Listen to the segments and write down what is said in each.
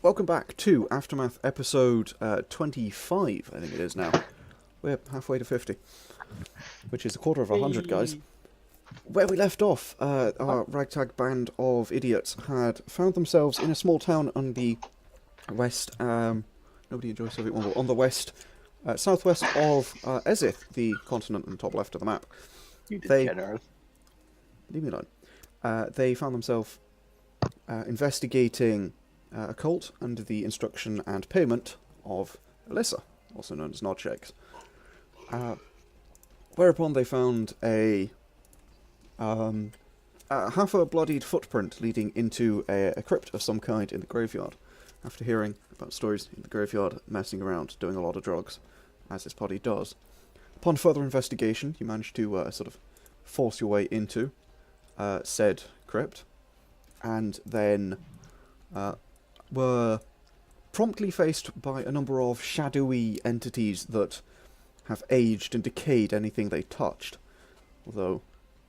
welcome back to Aftermath episode 25, I think it is now. We're halfway to 50, which is a quarter of 100, guys. Where we left off, our ragtag band of idiots had found themselves in a small town on the west, nobody enjoys Soviet one, on the west, southwest of Ezith, the continent on the top left of the map. You degenerate. Leave me alone. They found themselves investigating a cult under the instruction and payment of Alyssa, also known as Nodshakes. Whereupon they found a half a bloodied footprint leading into a crypt of some kind in the graveyard. After hearing about stories in the graveyard messing around, doing a lot of drugs, as this party does. Upon further investigation, you managed to sort of force your way into said crypt, and then were promptly faced by a number of shadowy entities that have aged and decayed anything they touched. Although,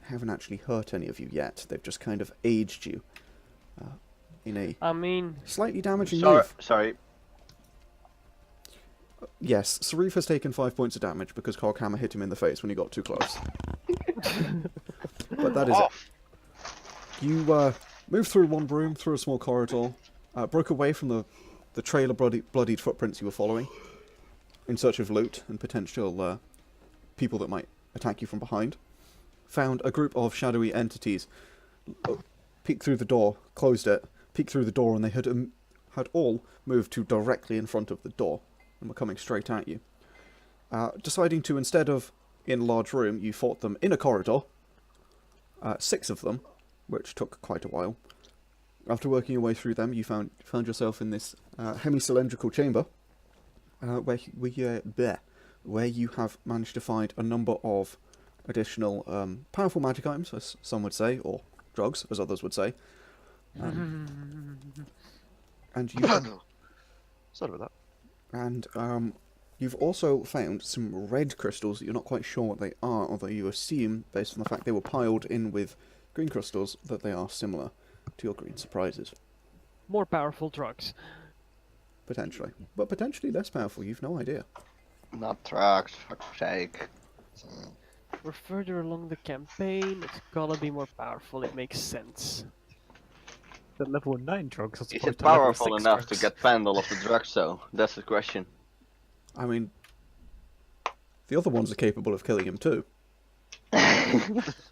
haven't actually hurt any of you yet. They've just kind of aged you in a slightly damaging move. Sorry. Yes, Sauriv has taken 5 points of damage because Coghammer hit him in the face when he got too close. But that is it. You moved through one room, through a small corridor, broke away from the trail of bloodied footprints you were following, in search of loot and potential people that might attack you from behind. Found a group of shadowy entities, peeked through the door, closed it, peeked through the door, and they had all moved to directly in front of the door, and were coming straight at you. Deciding to, instead of in a large room, you fought them in a corridor, 6 of them, which took quite a while. After working your way through them, you found yourself in this hemi-cylindrical chamber, where you have managed to find a number of additional powerful magic items, as some would say, or drugs, as others would say. And you sorry about that. And you've also found some red crystals that you're not quite sure what they are, although you assume, based on the fact they were piled in with green crystals, that they are similar to your green surprises. More powerful drugs. Potentially. But potentially less powerful, you've no idea. Not drugs, for sake. We're further along the campaign, it's gotta be more powerful, it makes sense. The level 9 drugs. Is it powerful enough to get Pandal off the drugs, though? That's the question. I mean, the other ones are capable of killing him too.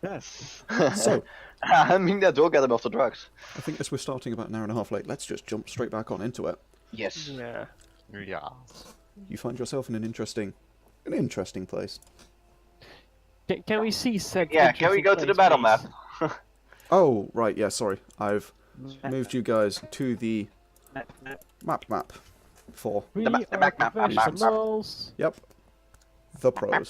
Yes. So, I mean, that will get him off the drugs. I think as we're starting about an hour and a half late, let's just jump straight back on into it. Yes. Yeah. Yeah. You find yourself in an interesting place. Can we see said Yeah, can we go to the battle map? Oh, right, yeah, sorry. I've moved you guys to the map for... We The map. are professionals. Yep. The pros.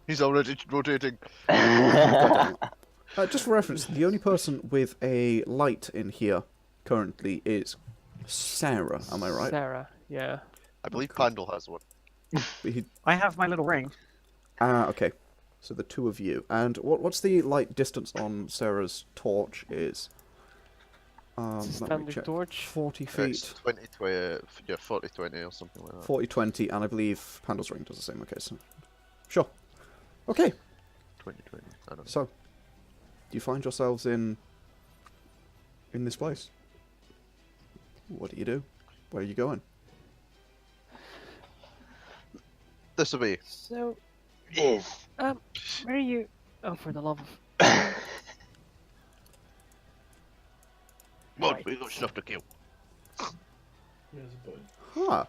He's already rotating. Just for reference, the only person with a light in here currently is Sarah, am I right? Sarah, yeah. I believe Pandal has one. I have my little ring. Okay. So the two of you. And what's the light distance on Sarah's torch is? Let me Standard check. torch. 40 It's feet. 20, 20, yeah, 40, 20 or something like that. 40, 20, and I believe Pandal's ring does the same. Okay, so... Sure. Okay. 20, 20. I don't know. So, do you find yourselves in this place? What do you do? Where are you going? This will be. So, Is. where are you? Oh, for the love of... What? Right. We got stuff to kill. Huh.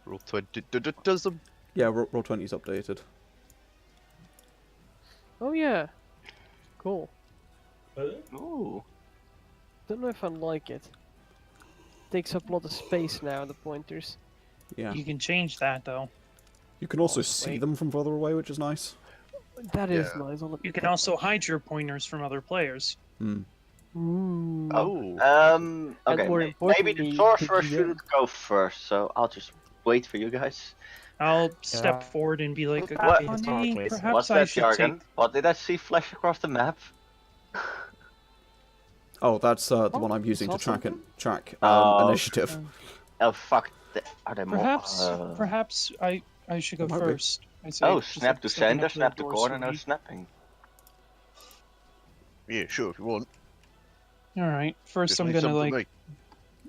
Roll 20 does them. Yeah, roll 20 is updated. Oh yeah. Cool. Ooh. Don't know if I like it. Takes up a lot of space now, the pointers. Yeah. You can change that though. You can also Oh, see wait. them from further away, which is nice. That is Yeah. nice. You can also hide your pointers from other players. Hmm. Ooh. Oh. Okay. more Maybe importantly, the sorcerer the GM. shouldn't go first, so I'll just wait for you guys. I'll step forward and be like, What? Akane, What's perhaps What's I that, should Yargon? take... What did I see flash across the map? Oh, that's the Oh, one I'm using saw to track something? Oh. initiative. Oh fuck! Are they more? Perhaps I should go Might be. first. I say, Oh, just, snap like, to stepping center, up to the snap to door corner, no slowly. snapping. Yeah, sure, if you want. All right. First, Just I'm leave gonna some for like. me.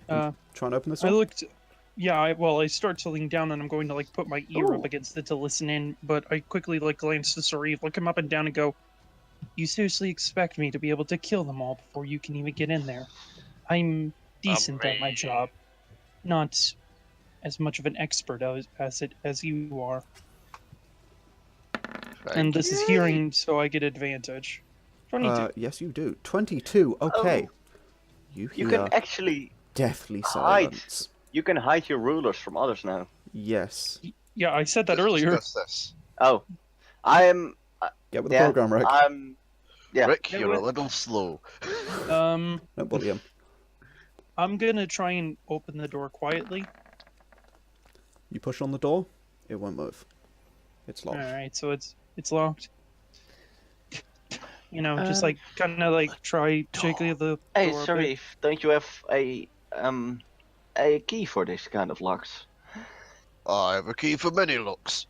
Uh, Try and open this I one. looked. Yeah, I start to lean down and I'm going to like put my ear up Ooh. against it to listen in, but I quickly like glance to Sauriv, look him up and down, and go, "You seriously expect me to be able to kill them all before you can even get in there? I'm decent at my job, not as much of an expert as you are. And this is hearing, so I get advantage. 22. Yes, you do. 22. Okay. Oh. You You hear can actually deathly hide. silence. You can hide your rulers from others now. Yes. Yeah, I said that Let's earlier. discuss this. Oh, I am. Get with the Yeah, program, Rick. Yeah. Rick, Yeah, you're a with- little slow. Don't bully him. I'm gonna try and open the door quietly. You push on the door, it won't move. It's All locked. right, so it's locked. You know, just Um, like kind of like try shaking the Hey, door a sorry, bit. don't you have a key for this kind of locks? I have a key for many locks.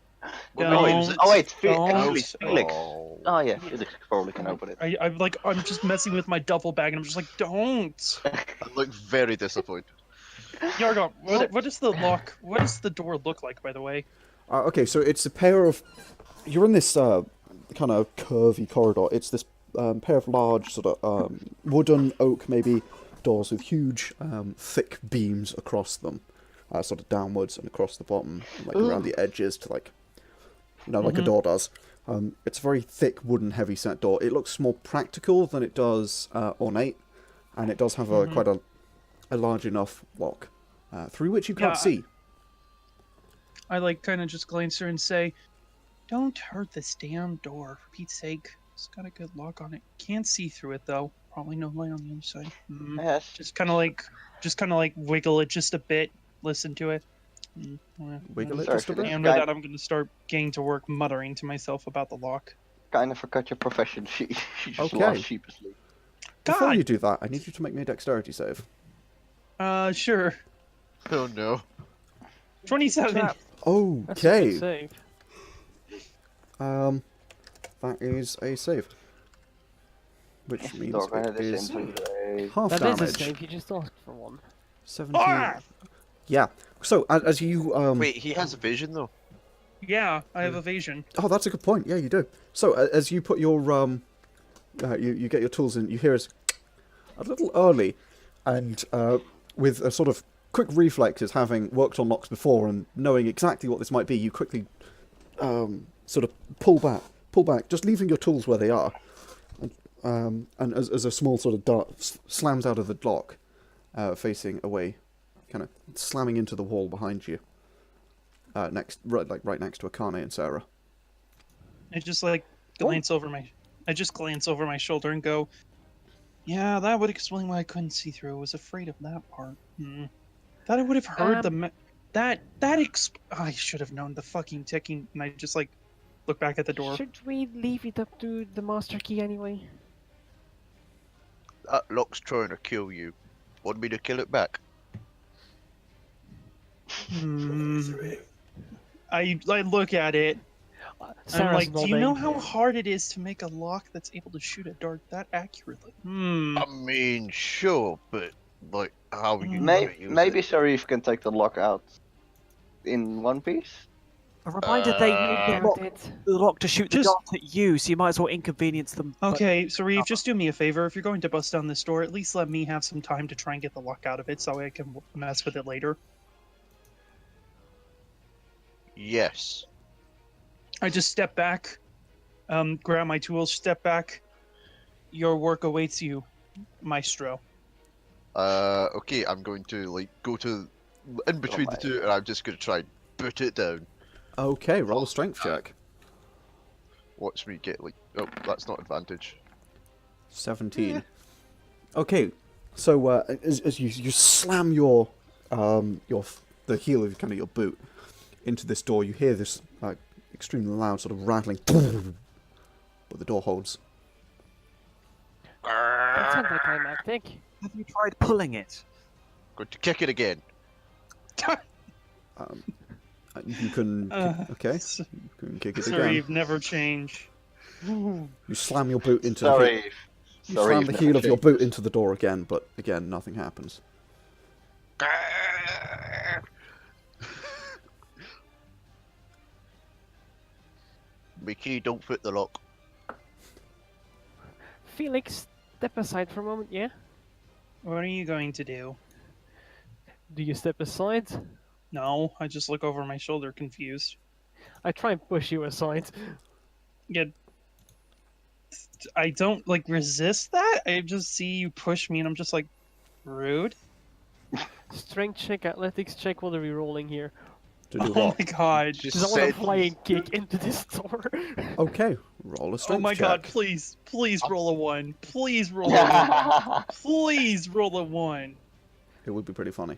When Don't- we use it. Oh wait, Don't. actually Felix. Oh. Oh yeah, Felix probably can open it. I'm just messing with my duffel bag, and I'm just like, don't. I look very disappointed. Yargon, what is the lock? What does the door look like, by the way? Okay, so it's a pair of... You're in this kind of curvy corridor. It's this pair of large sort of wooden, oak maybe, doors with huge, thick beams across them. Sort of downwards and across the bottom, like around the edges to like... You know, like a door does. It's a very thick, wooden, heavy-set door. It looks more practical than it does ornate, and it does have quite a large enough lock, through which you can't see. I like kind of just glance her and say, "Don't hurt this damn door, for Pete's sake. It's got a good lock on it. Can't see through it though. Probably no light on the other side. Yes. Just kind of like wiggle it just a bit. Listen to it. Wiggle it Sorry, just a Felix. bit. And with that, I'm gonna start getting to work, muttering to myself about the lock. Kind of forgot your profession. She just Okay. lost sheepishly. Before God. you do that, I need you to make me a dexterity save. Sure. Oh no. 27. That's a Okay. good save. That is a save. Which means Dog, I had it this is in half That is a damage. save. You just asked for one. 17. Ah! Yeah. So as you Wait, he has a vision though. Yeah, I have evasion. Oh, that's a good point. Yeah, you do. So as you put your you get your tools in, you hear us a little early, and with a sort of quick reflexes, having worked on locks before and knowing exactly what this might be, you quickly sort of pull back, just leaving your tools where they are, and as a small sort of dart slams out of the lock, facing away, kind of slamming into the wall behind you. Right next to Akane and Sarah. I just like glance over my shoulder and go, "Yeah, that would explain why I couldn't see through. I was afraid of that part. Thought I would have heard I should have known the fucking ticking." And I just like look back at the door. Should we leave it up to the master key anyway? That lock's trying to kill you. Want me to kill it back? I look at it. I'm Sarah's like, do you know nodding. how hard it is to make a lock that's able to shoot a dart that accurately? I mean, sure, but like, how are you Maybe gonna use maybe it? Sauriv can take the lock out in one piece. A reminder they Doubt lock it. the lock to shoot the Just- dart at you, so you might as well inconvenience them. but- Okay, so Reeve, just do me a favor. If you're going to bust down this door, at least let me have some time to try and get the lock out of it so I can mess with it later. Yes. I just step back, grab my tools, step back. Your work awaits you, maestro. Okay, I'm going to like go to in between the two, and I'm just going to try and boot it down. Okay, roll a strength check. Watch me get like. Oh, that's not advantage. 17. Okay, so as you slam the heel of kind of your boot into this door, you hear this extremely loud sort of rattling, but the door holds. That's anticlimactic. Have you tried pulling it? Going to kick it again. You can okay. You can kick it Sorry, again. never change. You slam your boot into the Sorry. you slam the heel of your boot into the door again, but again nothing happens. Mickey, don't fit the lock. Felix, step aside for a moment, yeah? What are you going to do? Do you step aside? No, I just look over my shoulder confused. I try and push you aside. Yeah. I don't, like, resist that. I just see you push me and I'm just like, rude? Strength check, athletics check, what are we rolling here? To do Oh what? my god. Just I want to flying kick into this door. Okay, roll a strength Oh my check. god, please roll a 1. Please roll a 1. Please roll a 1. It would be pretty funny.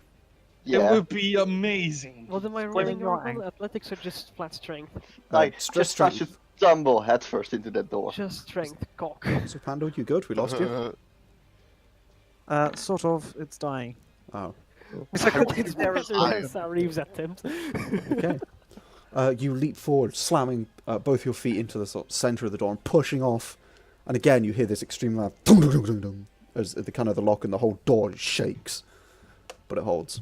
It would be amazing. What am I Giving rolling your normal? ankle. Athletics or just flat strength? Like, stress just try to stumble headfirst into that door. Just strength, cock. So Pandal, you good? We lost you. Sort of. It's dying. Oh, It's like It's better than Sauriv's attempt. okay. You leap forward, slamming both your feet into the sort of center of the door and pushing off. And again, you hear this extreme loud dum dum dum dum dum as the kind of the lock and the whole door shakes, but it holds.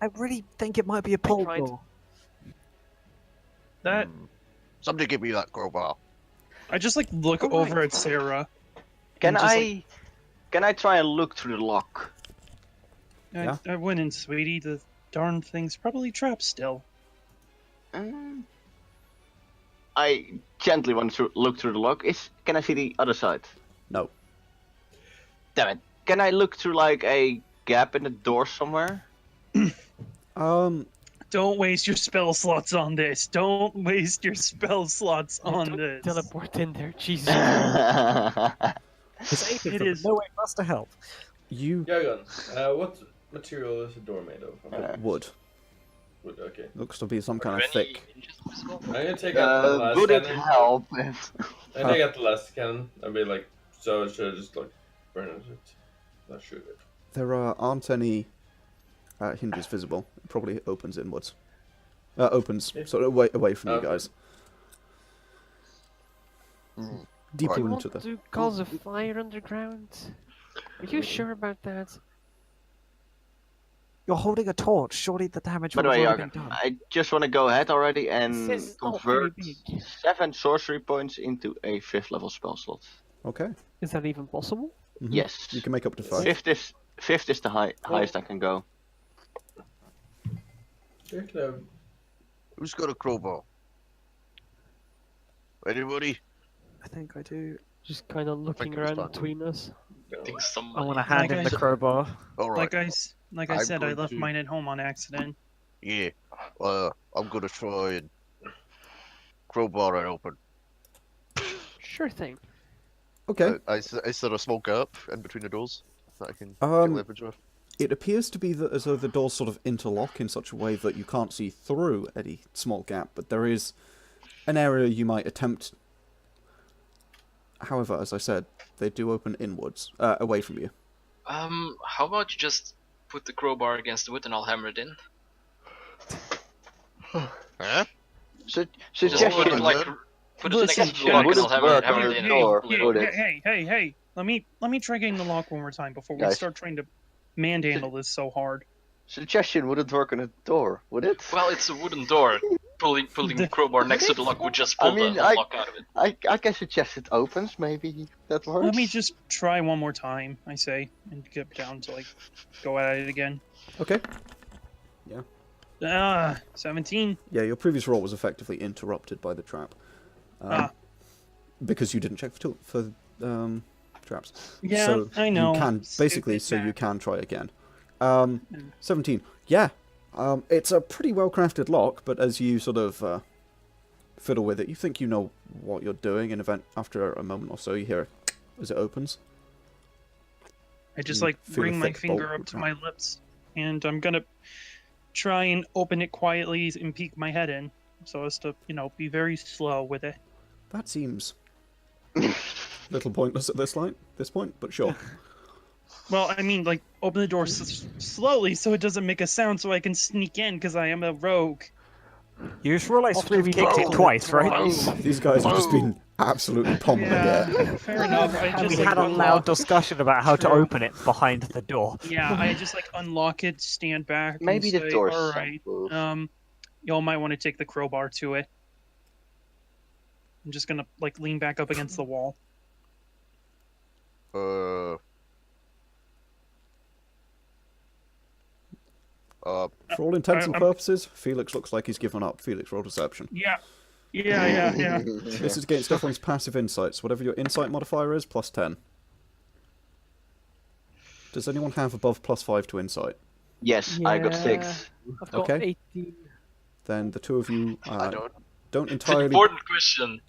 I really think it might be a pole tried. door. That Somebody give me that crowbar. I just like look over at Sarah. Can I'm just I try and look through the lock? Yeah. I went in, sweetie. The darn thing's probably trapped still. I gently want to look through the lock. Can I see the other side? No. Damn it. Can I look through like a gap in the door somewhere? Don't waste your spell slots on this. Don't waste your spell slots on Don't this. teleport in there, Jesus. It's aiming It for is- no way for us to help. You Yargon, what material is the door made of? would. Wood, okay. Looks to be some kind of thick. I'm gonna take out the last Would it cannon. help? I take out the last cannon and be like, so should I just like burn it? Not shoot it. There aren't any hinges visible. It probably opens inwards. Opens sort of away from you Okay. guys. Mm. Deeper You into want the. to cause a fire underground? Are you sure about that? You're holding a torch. Surely the damage By would the have way, already Yargon, been done. I just want to go ahead already and This is not very convert big. 7 sorcery points into a 5th level spell slot. Okay. Is that even possible? Mhm. Yes. You can make up to 5. 5th is the highest I can go. Yeah, can I- Who's got a crowbar? Anybody? I think I do. Just kind of looking it was around fun. between us. I want to hand him the crowbar. Alright. Like I I'm said, I going left to- mine at home on accident. Yeah. I'm gonna try and crowbar it open. Sure thing. Okay. Is there a small gap in between the doors that I can get Um, leverage with? It appears to be that as though the doors sort of interlock in such a way that you can't see through any small gap, but there is an area you might attempt. However, as I said, they do open inwards, away from you. How about you just put the crowbar against the wood and I'll hammer it in? Huh? Just Suggestion. put it like put it next Listen, to the lock and would I'll it hammer work hammer on it the in. door? Pull it Would over. it? Hey! Let me try getting the lock one more time before we Guys. start trying to manhandle this so hard. Suggestion, would it work on a door? Would it? Well, it's a wooden door. Pulling the crowbar next to the lock would just pull the lock out of it. I can suggest it opens, maybe that works. Let me just try one more time, I say, and get down to like go at it again. Okay. 17. Yeah, your previous roll was effectively interrupted by the trap. Because you didn't check for traps. Yeah, so I know. You can basically, so you can try again. 17. Yeah. It's a pretty well crafted lock, but as you sort of fiddle with it, you think you know what you're doing, and after a moment or so, you hear it as it opens. I just You like feel a bring my thick finger bolt up to my lips, and I'm gonna try and open it quietly and peek my head in, so as to, be very slow with it. That seems a little pointless at this light. this point, but sure. Well, I mean, like, open the door slowly so it doesn't make a sound so I can sneak in because I am a rogue. You just realised we've kicked it twice, right? These guys have just been absolutely pummeling it. Fair enough. I And just we like, had a loud discussion about how to True. open it behind the door. Yeah, I just like unlock it, stand back. Maybe and the say, door's all right. soundproof. Y'all might want to take the crowbar to it. I'm just gonna like lean back up against the wall. For all intents and I'm- purposes, Felix looks like he's given up. Felix, roll deception. Yeah. This is against everyone's passive insights. Whatever your insight modifier is, plus 10. Does anyone have above plus 5 to insight? Yes, I got Yeah. 6. I've got Okay. 18. Then the two of you I don't. don't The entirely... important question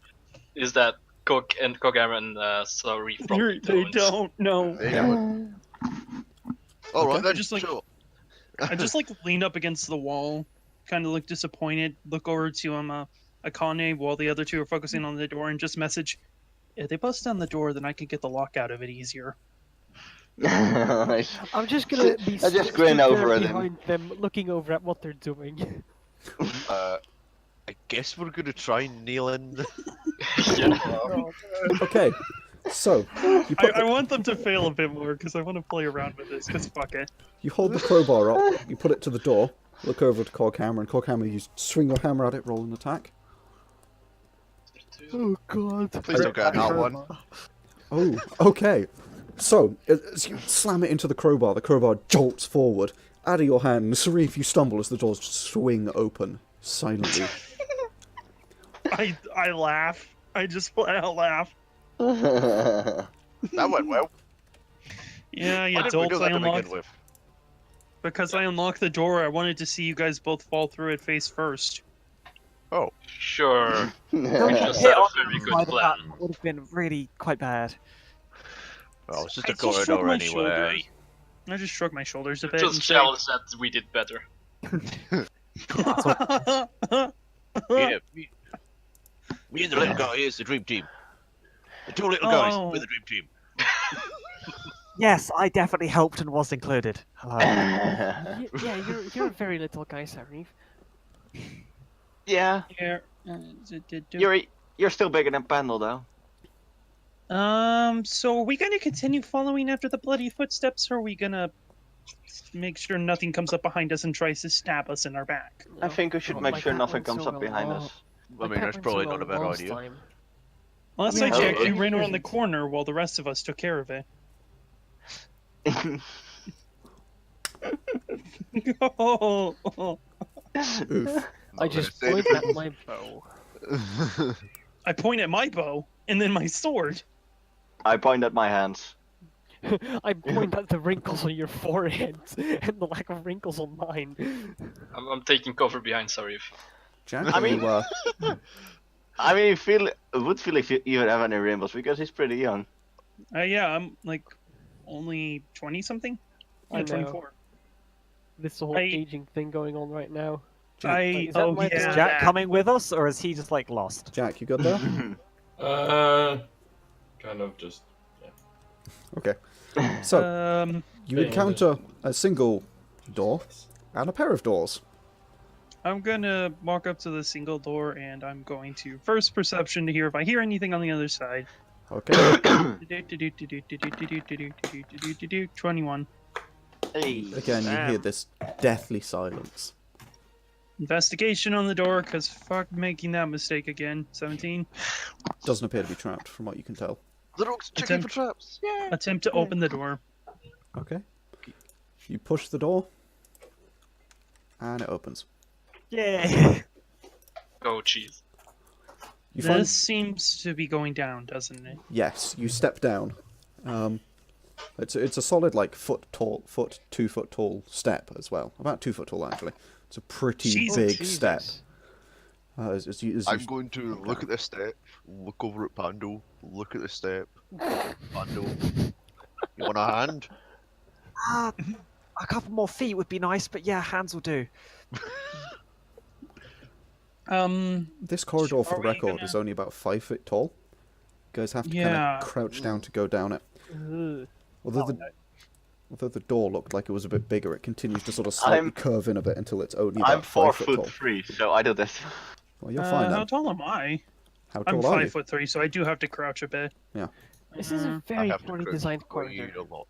is that Coghammer and Sauriv probably They don't. No. Yeah. All right, I then. just like Sure. I just like lean up against the wall, kind of look disappointed. Look over to Akane while the other two are focusing on the door, and just message, if they bust down the door, then I can get the lock out of it easier. I'm just gonna be I just grin over at him. behind them, looking over at what they're doing. I guess we're gonna try and nail in. Okay, so you put I want them to fail a bit more because I want to play around with this. Because fuck it. You hold the crowbar up, you put it to the door, look over to Coghammer, and Coghammer, you swing your hammer at it, roll an attack. Oh god. Please don't get that one. Oh, okay. So, as you slam it into the crowbar jolts forward. Out of your hand, Sauriv, you stumble as the doors swing open, silently. I laugh. I just flat out laugh. That went well. Yeah, you Why did we adults. do I that to begin unlocked with? because I unlocked the door. I wanted to see you guys both fall through it face first. Oh, Sure. We Hit just had a on very the good side of plan. that would have been really quite bad. well, it's just I a just shrugged corridor my anyway. shoulder. I just shrugged my shoulders a bit. Just and said, jealous that we did better. Yeah, me and the little guy is the dream team. The two little guys, Oh. we're the dream team. Yes, I definitely helped and was included. Hello. Yeah, you're a very little guy, Sauriv. Yeah, Yeah. you're still bigger than Pandal though. So are we gonna continue following after the bloody footsteps, or are we gonna make sure nothing comes up behind us and tries to stab us in our back? I think we should Well, make like sure that nothing went comes so up behind well. us. I mean, that's probably not a bad last idea. time. Last I I mean, checked, you how- ran around the corner while the rest of us took care of it. Oh, Oof. I just gonna point say at my bow. I point at my bow and then my sword. I point at my hands. I point at the wrinkles on your forehead and the lack of wrinkles on mine. I'm taking cover behind Sauriv. Jack, I mean- you, I mean, would Felix even have any rainbows because he's pretty young. Yeah, I'm like only 20 something. I know. 24. This whole I- aging thing going on right now. I Is that my- Is yeah. Jack coming with us, or is he just like lost? Jack, you good there? Kind of just. Okay. So, you Being encounter a single door and a pair of doors. I'm gonna walk up to the single door and I'm going to first perception to hear if I hear anything on the other side. Okay. 21. Hey. Again, you hear this deathly silence. Investigation on the door, cause fuck making that mistake again. 17. Doesn't appear to be trapped, from what you can tell. The rogue's checking for traps. Yeah. Attempt to open the door. Okay. You push the door, and it opens. Yeah. Oh, jeez. You find This seems to be going down, doesn't it? yes. You step down. It's a solid like 2 foot tall step as well. About 2 foot tall actually. It's a pretty Jesus. big Jesus. step. As you I'm going to look at the step, look over at Pandal, look at the step. Pandal, you want a hand? A couple more feet would be nice, but yeah, hands will do. This corridor, for Are the we record, gonna- is only about 5 foot tall. You guys have to kind Yeah. of crouch down to go down it. Ugh. Although the door looked like it was a bit bigger, it continues to sort of slightly curve in a bit until it's only about I'm 5 foot tall. 4'3", so I do this. Well, you're fine How then. tall am I? How I'm tall are you? 5'3", so I do have to crouch a bit. This is a Mm, I very have to poorly crouch designed for you corridor. a lot.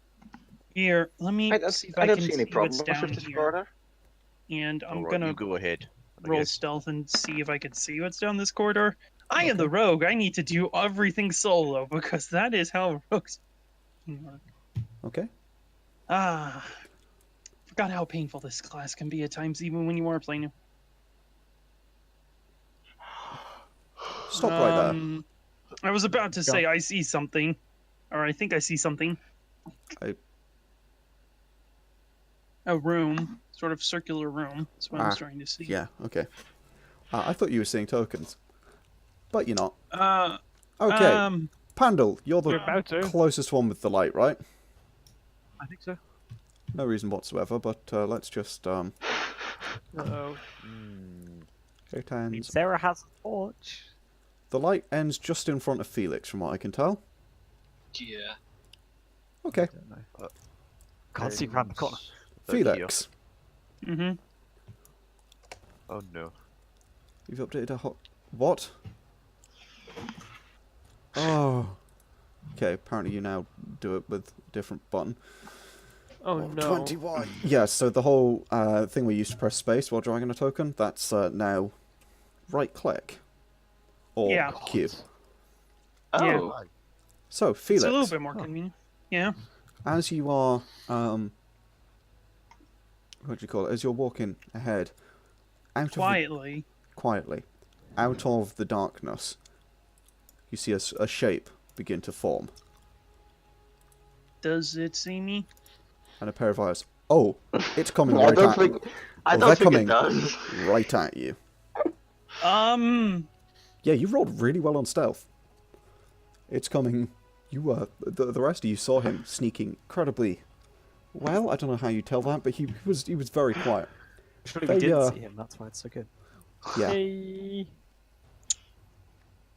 Here, let me I don't, see if I I don't can see any what's problems down with this here. corridor. And I'm Alright, gonna you go ahead. I roll guess. stealth and see if I can see what's down this corridor. I am the rogue. I need to do everything solo because that is how rogues work. Okay. Forgot how painful this class can be at times, even when you are playing. Stop right there. I was about to say I see something, or I think I see something. A room, sort of circular room. That's what I was trying to see. Yeah, okay. I thought you were seeing tokens. But you're not. Uh, Okay. Pandal, you're the You're about to. closest one with the light, right? I think so. No reason whatsoever, but let's just Uh-oh. it ends. Sarah has a torch. The light ends just in front of Felix, from what I can tell. Yeah. Okay. Can't see around the corner. Felix, mm-hmm. Oh no. you've updated a hot. What? Oh. Okay, apparently you now do it with a different button. Oh no. 21. Yeah, so the whole thing where you used to press space while drawing in a token, that's now right click. Or Yeah. Q. Oh, Yeah. So, Felix, It's a little bit more convenient. Yeah. as you are, what do you call it? As you're walking ahead, out Quietly. quietly, out of the darkness, you see a shape begin to form, Does it see me? and a pair of eyes. Oh, it's coming I right don't at think. you. I Oh, don't they're think coming it does. right at you. Yeah, you rolled really well on stealth. It's coming. You the rest of you saw him sneaking incredibly well. I don't know how you tell that, but he was very quiet. Surely They, we didn't see him. That's why it's so good. Yeah. Hey.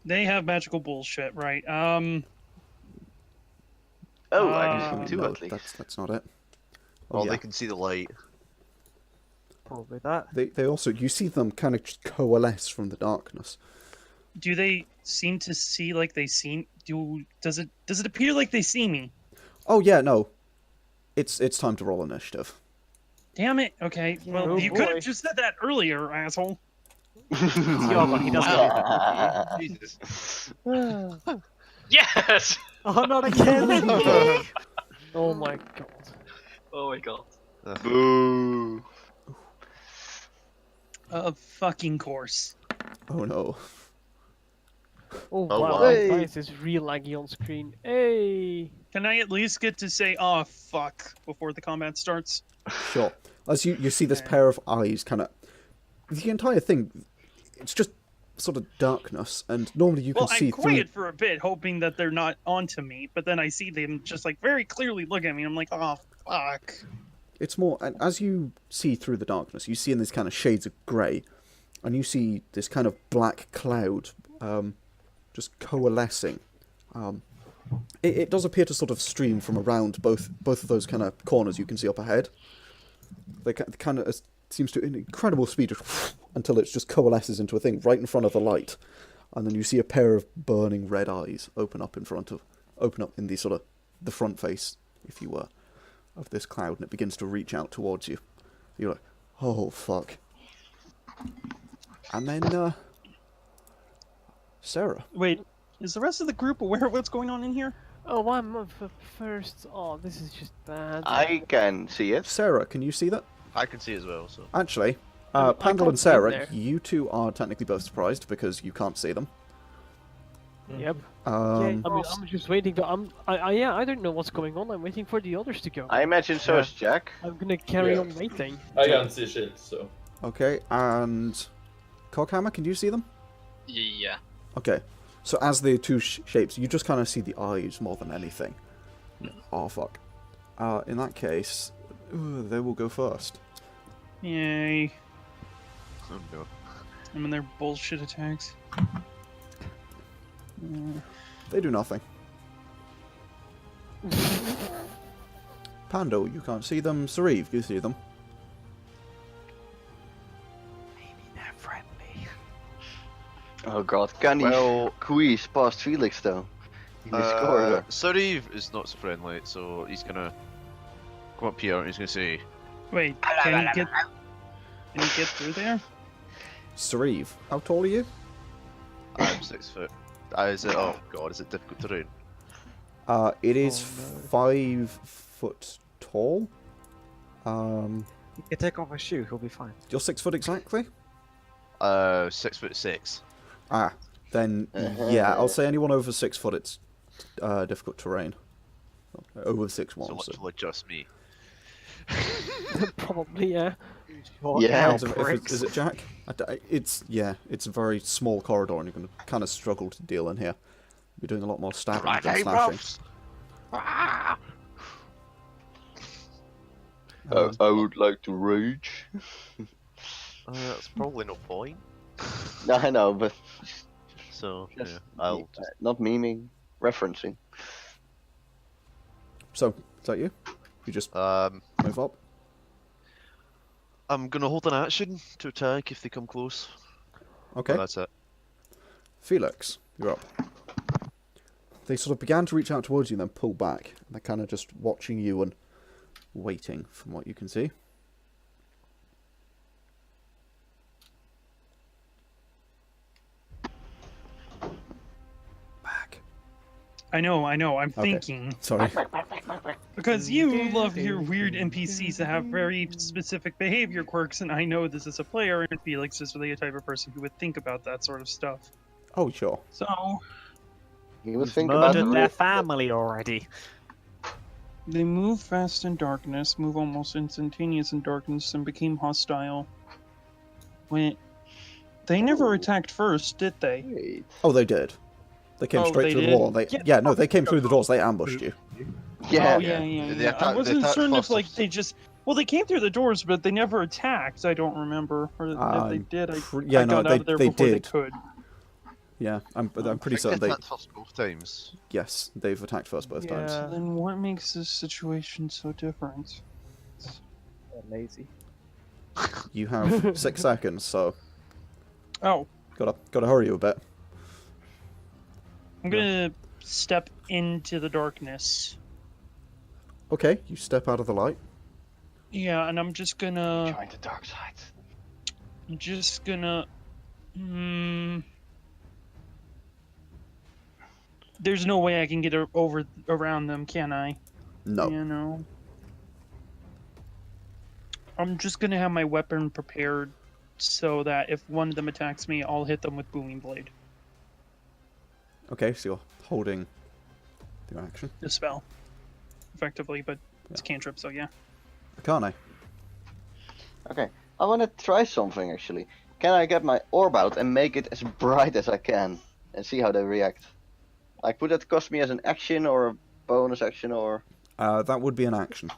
They have magical bullshit, right? Oh, I I can mean, see two no, at least. that's not it. Well, yeah. they can see the light. Probably that. They also, you see them kind of just coalesce from the darkness. Do they seem to see like they see? Does it appear like they see me? Oh yeah, no. It's time to roll initiative. Damn it. Okay. Well, Oh, you could boy. have just said that earlier, asshole. Yargon, he doesn't. Jesus. Yes! Oh, not again! Oh my god. Oh my god. Boo. Of fucking course. Oh no. Oh Oh, wow, wow. that Hey. dice is real laggy on screen. Hey! Can I at least get to say, "Oh fuck" before the combat starts? Sure. As you see this pair of eyes kind of... The entire thing, it's just sort of darkness, and normally you can Well, see I'm through... quiet for a bit, hoping that they're not onto me, but then I see them just like very clearly look at me. I'm like, "Oh fuck." It's more, and as you see through the darkness, you see in these kind of shades of grey, and you see this kind of black cloud just coalescing. It does appear to sort of stream from around both of those kind of corners you can see up ahead. They kind of seems to an incredible speed until it just coalesces into a thing right in front of the light, and then you see a pair of burning red eyes open up in the sort of the front face, if you were, of this cloud, and it begins to reach out towards you. You're like, oh fuck. And then Sarah. Wait, is the rest of the group aware of what's going on in here? Oh, I'm up first. Oh, this is just bad. I can see it. Sarah, can you see that? I can see as well, so. Actually, I Pandal can't and see in Sarah, there. you two are technically both surprised because you can't see them. Yep. Um, I'm just waiting to. Yeah, I don't know what's going on. I'm waiting for the others to go. I imagine so is Jack. I'm gonna carry Yeah. on waiting. I can't see shit, so. okay, and Coghammer, can you see them? Yeah. Okay, so as the two shapes, you just kind of see the eyes more than anything. Oh fuck. In that case, they will go first. Yay. Oh no. I'm in their bullshit attacks. They do nothing. Pandal, you can't see them. Sauriv, you see them. Maybe they're friendly. Oh god, can he Well- squeeze past Felix though? In this corridor. Sauriv is not so friendly, so he's gonna come up here and he's gonna say, Wait, can he get through there? Sauriv, how tall are you? I'm 6 foot. Is it? Oh god, is it difficult terrain? It is Oh, no. 5 foot tall. You can take off a shoe, he'll be fine. You're 6 foot exactly? 6'6". Ah, then yeah, I'll say anyone over 6 foot, it's difficult terrain. Over 6'1", So so. literally just me. Probably, yeah. Yeah. Is it Jack? It's a very small corridor, and you're going to kind of struggle to deal in here. You're doing a lot more stabbing than slashing. I would like to rage. That's probably no point. I know, but So just, yeah, I'll just not memeing, referencing. So, is that you? You just move up? I'm gonna hold an action to attack if they come close. Okay. That's it. Felix, you're up. They sort of began to reach out towards you and then pull back. They're kind of just watching you and waiting, from what you can see. Back. I know. I'm Okay. thinking. Sorry. Because you love your weird NPCs that have very specific behavior quirks, and I know this as a player, and Felix is really a type of person who would think about that sort of stuff. Oh, sure. So, You would think about Murdered the their family already. they move fast in darkness, move almost instantaneous in darkness, and became hostile. Wait, they never attacked first, did they? Wait. Oh, they did. They came Oh, straight they through did? the wall. No, they came through the doors. They ambushed you. Yeah. Oh, Yeah. yeah. They I attacked- wasn't they attacked certain if, first. like, they just... Well, they came through the doors, but they never attacked, I don't remember. Or if they I'm did, I yeah, I no, got out of there they before did. they could. Yeah, I'm pretty I think certain they they. attacked first both times. Yes, they've attacked first both times. Yeah. Then what makes this situation so different? They're lazy. You have 6 seconds, so Oh, gotta hurry you a bit. I'm gonna step into the darkness. Okay, you step out of the light. Yeah, and I'm just gonna... Join the dark side. I'm just gonna... There's no way I can get around them, can I? No. You know? I'm just gonna have my weapon prepared so that if one of them attacks me, I'll hit them with Booming Blade. Okay, so you're holding your action. The spell. Effectively, but it's cantrip, so yeah. Akane. Okay, I want to try something actually. Can I get my orb out and make it as bright as I can and see how they react? Like, would that cost me as an action or a bonus action or? That would be an action.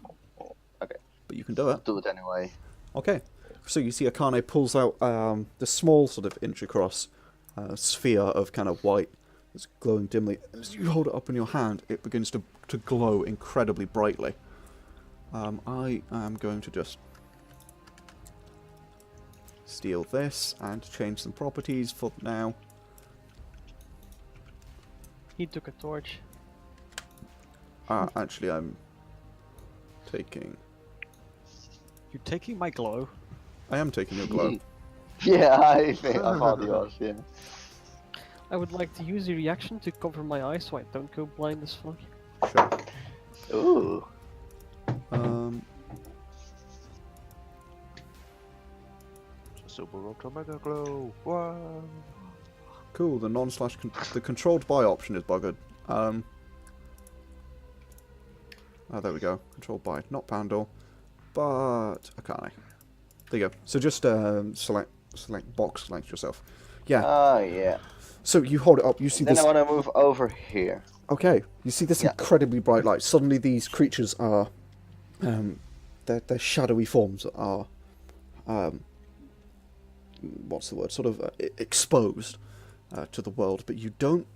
Okay. But you can do it. Do it anyway. Okay. So you see Akane pulls out the small sort of inch across sphere of kind of white that's glowing dimly. As you hold it up in your hand, it begins to glow incredibly brightly. I am going to just steal this and change some properties for now. He took a torch. Actually, I'm taking... You're taking my glow. I am taking your glow. Yeah, I thought he was. Yeah. I would like to use the reaction to cover my eyes so I don't go blind as fuck. Sure. Ooh. Super Ultra Mega Glow. Wow. Cool, the the controlled by option is buggered. There we go. Controlled by, not Pandal, but Akane. There you go. So just select yourself. Yeah. Ah, yeah. So you hold it up. You see Then this. I want to move over here. Okay. You see this Yeah. incredibly bright light. Suddenly, these creatures are, their shadowy forms are, what's the word? Sort of exposed to the world, but you don't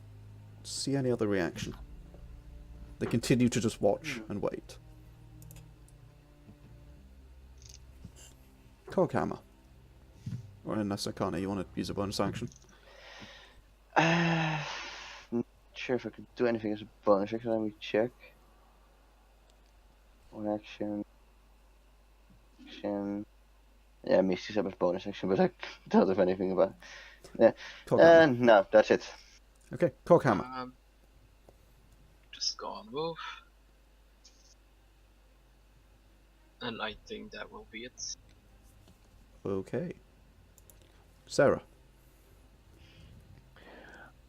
see any other reaction. They continue to just watch and wait. Coghammer. Or unless Akane, you want to use a bonus action? Not sure if I could do anything as a bonus action. Let me check. One action. Action. Yeah, Misty Step as bonus action, but I don't have anything about it. Yeah. No, that's it. Okay, Coghammer. Just go on move. And I think that will be it. Okay. Sarah.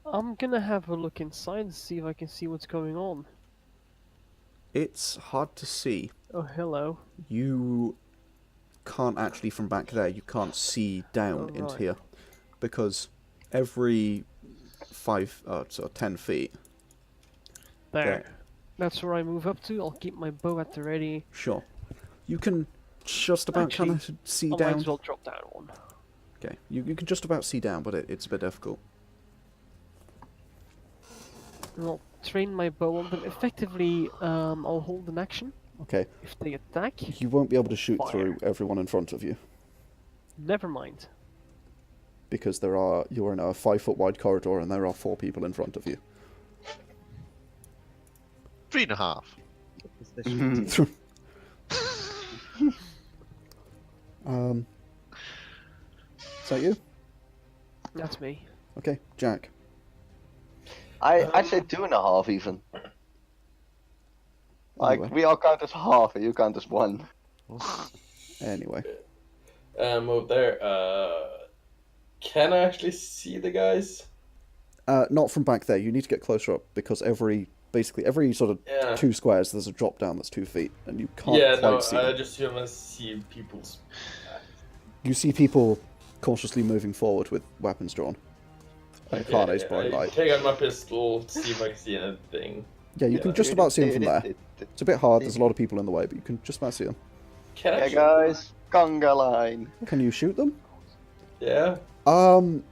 I'm gonna have a look inside and see if I can see what's going on. It's hard to see. Oh, hello. You can't actually, from back there, you can't see down Oh, into right. here. Because every 10 feet. There. That's where I move up to. I'll keep my bow at the ready. Sure. You can just about kind of see I might down. as well drop down one. Okay, you can just about see down, but it's a bit difficult. And I'll train my bow on them. Effectively, I'll hold an action. Okay, If they attack, you won't be able to shoot Fire. through everyone in front of you. never mind. Because you're in a 5-foot wide corridor and there are 4 people in front of you. 3.5. Is this Is that you? That's me. Okay, Jack. I'd say 2.5 even. Like, Anyway. we all count as half and you count as 1. Anyway. Move there. Can I actually see the guys? Not from back there. You need to get closer up because basically every sort of Yeah. 2 squares there's a drop down that's 2 feet and you can't Yeah, quite no, see I them. just want to see people's. You see people cautiously moving forward with weapons drawn. Akane's bright I light. take out my pistol to see if I can see anything. Yeah, you can just about see them from there. It's a bit hard, there's a lot of people in the way, but you can just about see them. Can I Yeah, shoot guys, conga line. Can you shoot them? them? Yeah. Oh,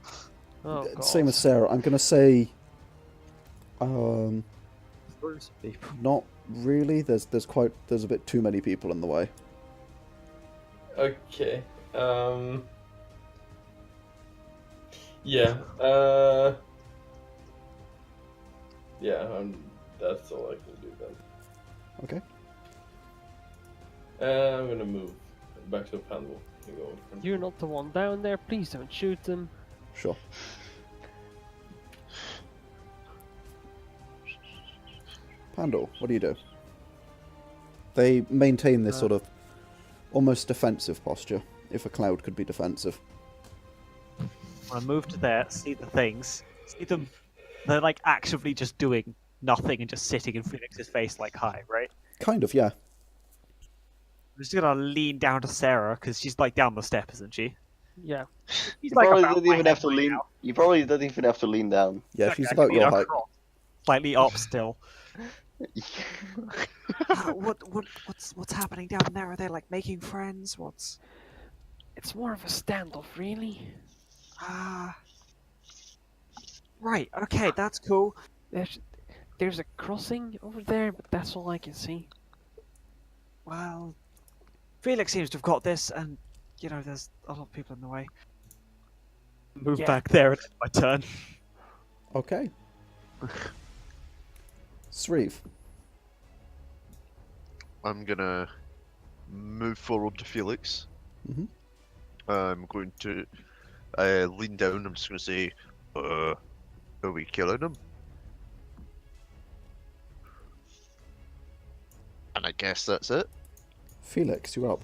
God. Same as Sarah. I'm gonna say, Bruce people? not really. There's a bit too many people in the way. Okay. Yeah. Yeah. That's all I can do then. Okay. I'm gonna move back to Pandal and go in front. You're not the one down there. Please don't shoot them. Sure. Pandal, what do you do? They maintain this sort of almost defensive posture, if a cloud could be defensive. I move to there, see the things, see them. They're like actively just doing nothing and just sitting in Felix's face like hi, right? Kind of, yeah. I'm just gonna lean down to Sarah because she's like down the step, isn't she? Yeah. She's You like probably about didn't my even head have to right lean. now. You probably didn't even have to lean down. Yeah, Okay, she's I about can your lean height. across, slightly up still. What's happening down there? Are they like making friends? What's It's more of a standoff, really. right? Okay, that's cool. There's a crossing over there, but that's all I can see. Well, Felix seems to have got this, and you know, there's a lot of people in the way. Move Yeah. back there and it's my turn. Okay. Sauriv. I'm gonna move forward to Felix. Mhm. I'm going to lean down. I'm just gonna say, "Are we killing him?" And I guess that's it. Felix, you're up.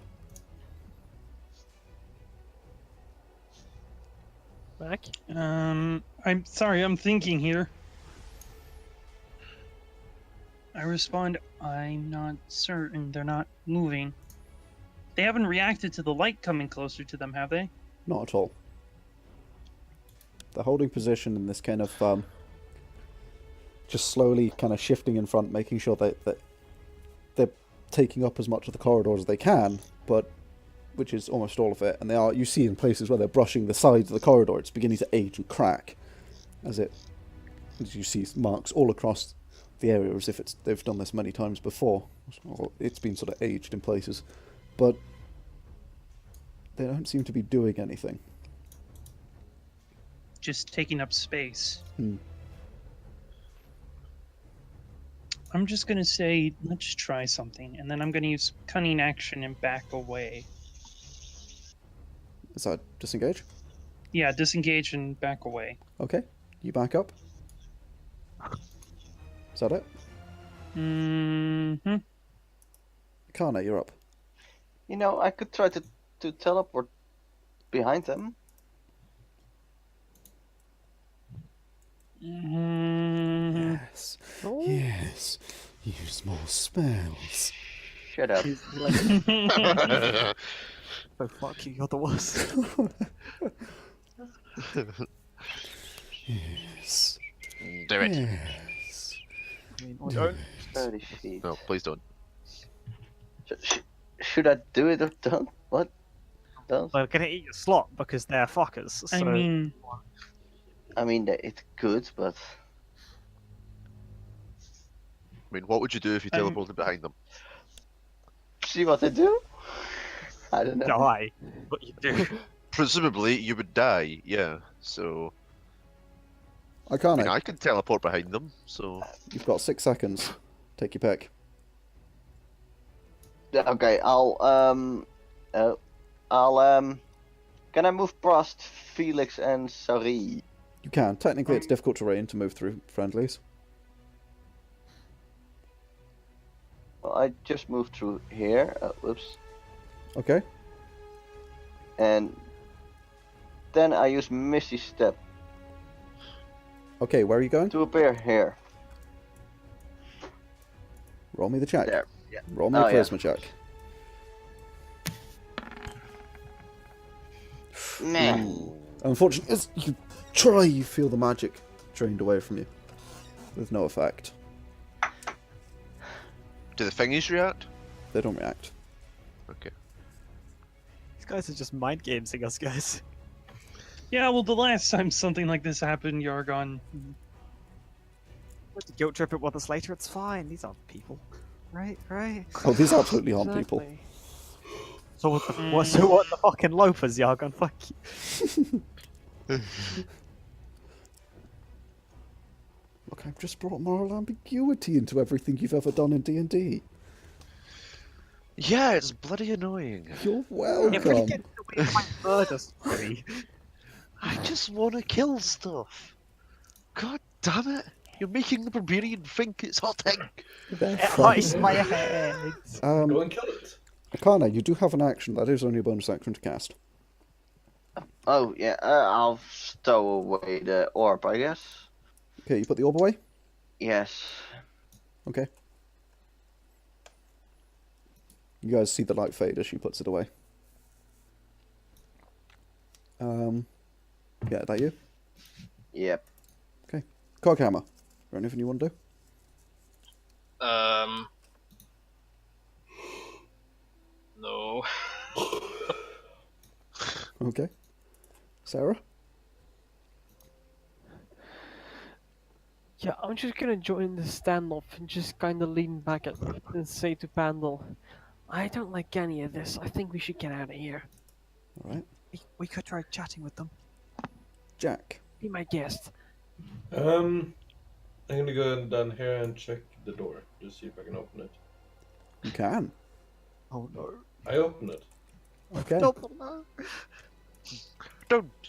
Back. I'm sorry, I'm thinking here. I respond, I'm not certain. They're not moving. They haven't reacted to the light coming closer to them, have they? Not at all. They're holding position in this kind of just slowly kind of shifting in front, making sure that they're taking up as much of the corridor as they can, but which is almost all of it. And you see in places where they're brushing the sides of the corridor, it's beginning to age and crack as you see marks all across the area as if they've done this many times before. Or it's been sort of aged in places, but they don't seem to be doing anything. Just taking up space. Hmm. I'm just gonna say, let's try something, and then I'm gonna use cunning action and back away. Is that disengage? Yeah, disengage and back away. Okay, you back up. Is that it? Mm-hmm. Akane, you're up. You know, I could try to teleport behind them. Mm-hmm. Yes. Yes. Use more spells. Shut up. Oh, fuck you, you're the worst. Yes. Do it. Yes. I mean, don't. 30 feet. No, please don't. Should I do it or don't? What? Don't? They're gonna eat your slot because they're fuckers. So... I mean, it's good, but I mean, what would you do if you teleported behind them? see what they do? I don't know. Die. What you do. Presumably, you would die, yeah. So, I Akane, mean, I can teleport behind them, so... you've got 6 seconds. Take your pick. Yeah, okay, can I move past Felix and Sauriv? You can. Technically, it's difficult terrain to move through friendlies. Well, I just moved through here. Whoops. Okay. And then I use Misty Step Okay, where are you going? to appear here. Roll me the check. There. Yeah. Roll me a Oh, yeah. charisma check. Nah. Unfortunately, as you try, you feel the magic drained away from you. With no effect. Do the thingies react? They don't react. Okay. These guys are just mind gamesing us, guys. Yeah, well, the last time something like this happened, Yargon. What, to guilt trip it with us later? It's fine. These aren't people. Right, right. Oh, these absolutely aren't people. Exactly. So what the, so what the fucking loafers, Yargon? Fuck you. Look, I've just brought moral ambiguity into everything you've ever done in D&D. Yeah, it's bloody annoying. You're It really welcome. gets in the way of my murder story. I just want to kill stuff. God damn it. You're making the barbarian think it's hot egg. They're It fine. hurts my head. Go and kill it. Akane, you do have an action. That is only a bonus action to cast. Oh, yeah, I'll stow away the orb, I guess. Okay, you put the orb away? Yes. Okay. You guys see the light fade as she puts it away. Yeah, that you? Yep. Okay. Coghammer. Is there anything you want to do? No. Okay. Sarah? Yeah, I'm just gonna join the standoff and just kind of lean back and say to Pandal, I don't like any of this. I think we should get out of here. Alright. We could try chatting with them. Jack. Be my guest. I'm gonna go down here and check the door, just see if I can open it. You can. Oh no. I open it. Okay. Don't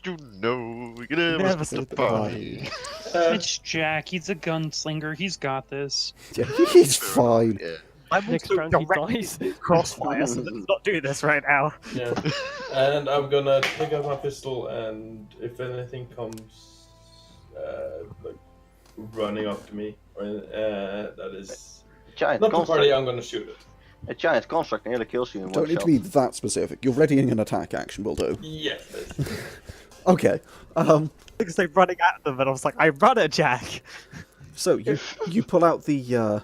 you know you're never Never supposed to said fight? It's Jack. He's a gunslinger. He's got this. Yeah, he's fine. Yeah. I'm Next also round he directly dies. in crossfire, so let's not do this right now. Yeah. And I'm gonna take out my pistol, and if anything comes, like, running up to me, or that is Giant not the party, construct. I'm gonna shoot it. A giant construct nearly kills you in Don't one need shot. to be that specific. You're readying an attack action will do. Yes. Okay. Because they're running at them, and I was like, I run at Jack. So you pull out the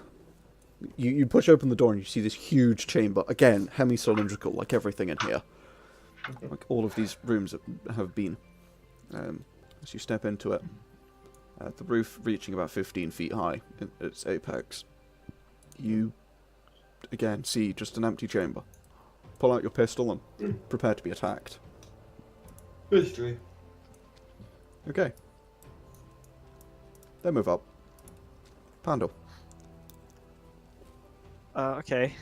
you push open the door and you see this huge chamber, again hemi-cylindrical, like everything in here, like all of these rooms have been. As you step into it, The roof reaching about 15 feet high at its apex. You, again, see just an empty chamber. Pull out your pistol and prepare to be attacked. History. Okay. They move up. Pandal. Okay.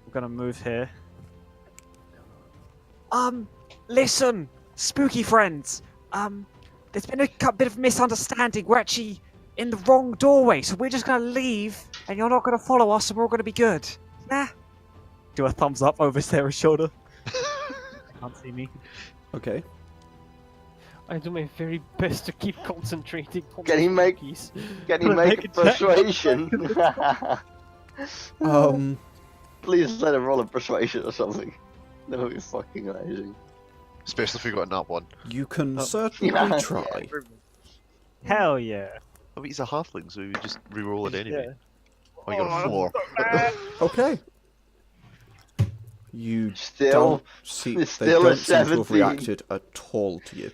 I'm gonna move here. Listen, spooky friends. There's been a bit of misunderstanding. We're actually in the wrong doorway, so we're just gonna leave, and you're not gonna follow us, and we're all gonna be good. Nah. Do a thumbs up over Sarah's shoulder. Can't see me. Okay. I do my very best to keep concentrating on Can the he make- keys. Can he make a persuasion? Please let him roll a persuasion or something. That would be fucking amazing. Especially if we got a nat one. You can certainly Yeah. try. Hell yeah. I mean, he's a halfling, so you just re-roll it anyway. Yeah. Oh, you got a 4. Okay. You Still, don't see. it's They still a don't seem to have 17. reacted at all to you.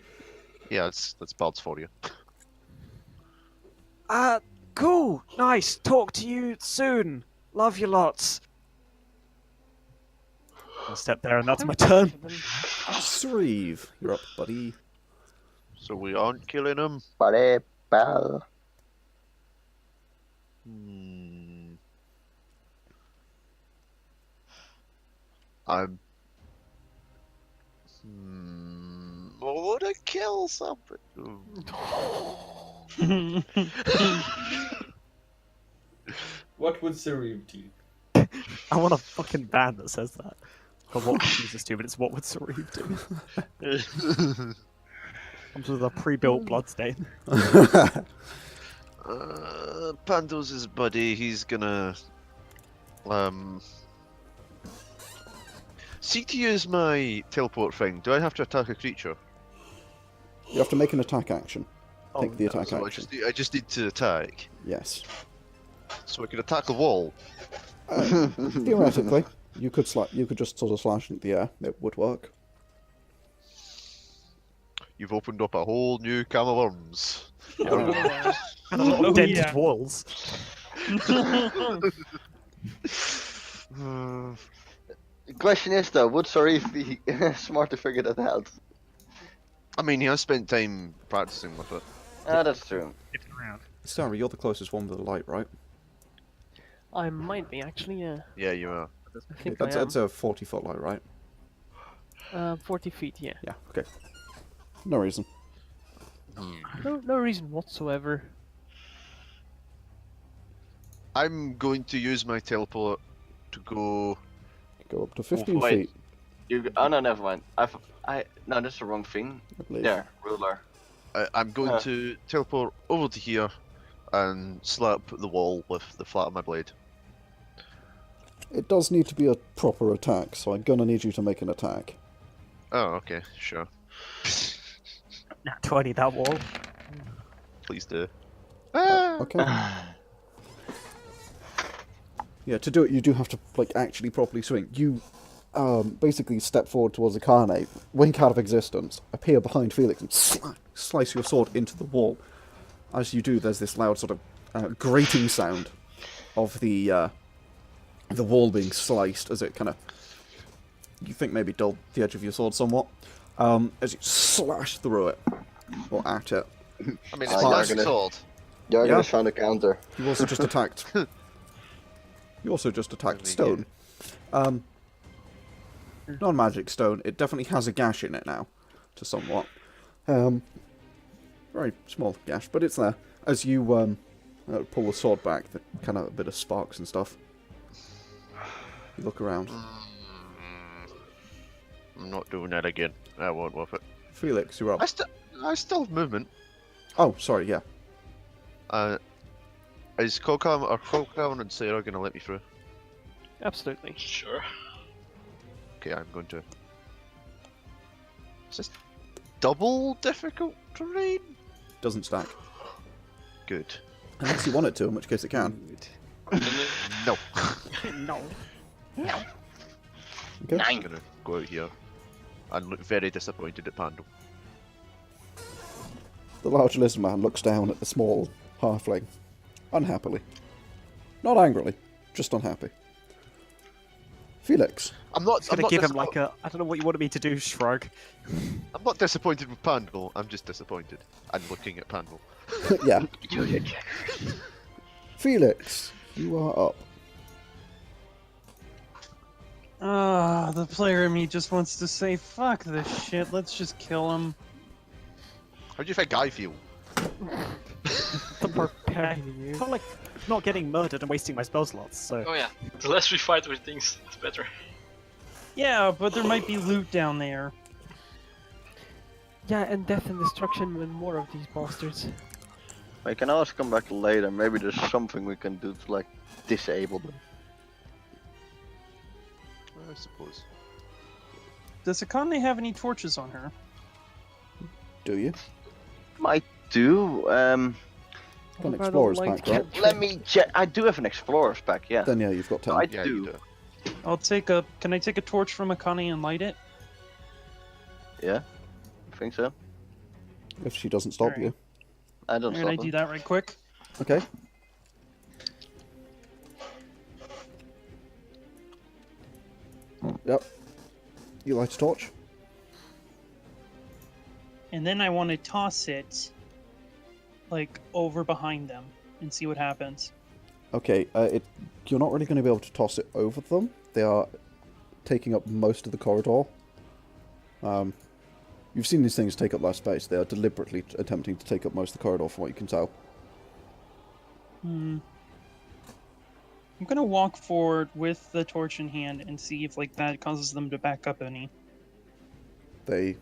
Yeah, that's bad for you. Cool. Nice. Talk to you soon. Love you lots. I'll step there, and that's my turn. Sauriv, you're up, buddy. So we aren't killing him. Buddy, pal. I'm. I want to kill something. What would Sauriv do? I want a fucking band that says that. Or what would Jesus do, but it's what would Sauriv do. Comes with a pre-built bloodstain. Pandal's his buddy. He's gonna seek to use my teleport thing. Do I have to attack a creature? You have to make an attack action. Take the attack So action. I just need to attack. Yes. So I can attack a wall. Theoretically, you could just sort of slash into the air. It would work. You've opened up a whole new can of worms. And a lot of dented walls. The question is though, would Sauriv be smart to figure that out? I mean, he has spent time practicing with it. Ah, that's true. Starry, you're the closest one with the light, right? I might be actually, yeah. Yeah, you are. I think I am. That's a 40-foot light, right? 40 feet, yeah. Yeah. Okay. No reason. No reason whatsoever. I'm going to use my teleport to go. Go up to 15 wait. feet. Oh no, never mind. No, that's the wrong thing. I believe. There, ruler. I'm going to teleport over to here and slap the wall with the flat of my blade. It does need to be a proper attack, so I'm gonna need you to make an attack. Oh, okay, sure. Nat 20, that wall. Please do. Okay. Yeah, to do it, you do have to actually properly swing. You basically step forward towards Akane, wink out of existence, appear behind Felix, and slice your sword into the wall. As you do, there's this loud sort of grating sound of the wall being sliced as it kind of, you think maybe dulled the edge of your sword somewhat, as you slash through it, or at it. I mean, it's a nice sword. Yargon has found a counter. You also just attacked. You also just attacked stone. Non-magic stone. It definitely has a gash in it now, to somewhat. Very small gash, but it's there. As you pull the sword back, the kind of a bit of sparks and stuff. You look around. I'm not doing that again. That won't worth it. Felix, you're up. I still have movement. Oh, sorry, yeah. Is Coghammer and Sarah gonna let me through? Absolutely. Sure. Okay, I'm going to. Is this double difficult terrain? Doesn't stack. Good. Unless you want it to, in which case it can. No. No. Okay. I'm gonna go out here and look very disappointed at Pandal. The large lizard man looks down at the small halfling, unhappily. Not angrily, just unhappy. Felix. I'm not. Just gonna give him like a, I don't know what you wanted me to do, shrug. I'm not disappointed with Pandal. I'm just disappointed. I'm looking at Pandal. Yeah. Felix, you are up. Ah, the player in me just wants to say, fuck this shit, let's just kill him. How do you think I feel? The barbarian in I you. felt like not getting murdered and wasting my spell slots, so... Oh yeah, the less we fight with things, the better. Yeah, but there might be loot down there. Yeah, and death and destruction and more of these bastards. We can always come back later. Maybe there's something we can do to like disable them. I suppose. Does Akane have any torches on her? Do you? Might do. Got an explorer's pack, right? Let me check. I do have an explorer's pack. Yeah. Then yeah, you've got 10. I Yeah, do. you do. I'll take a. Can I take a torch from Akane and light it? Yeah. I think so. If she doesn't stop Alright. you. I don't Can stop I do them. that right quick? Okay. Yep. You light a torch? And then I want to toss it, like over behind them, and see what happens. Okay, you're not really going to be able to toss it over them. They are taking up most of the corridor. You've seen these things take up less space. They are deliberately attempting to take up most of the corridor from what you can tell. I'm gonna walk forward with the torch in hand and see if like that causes them to back up any. They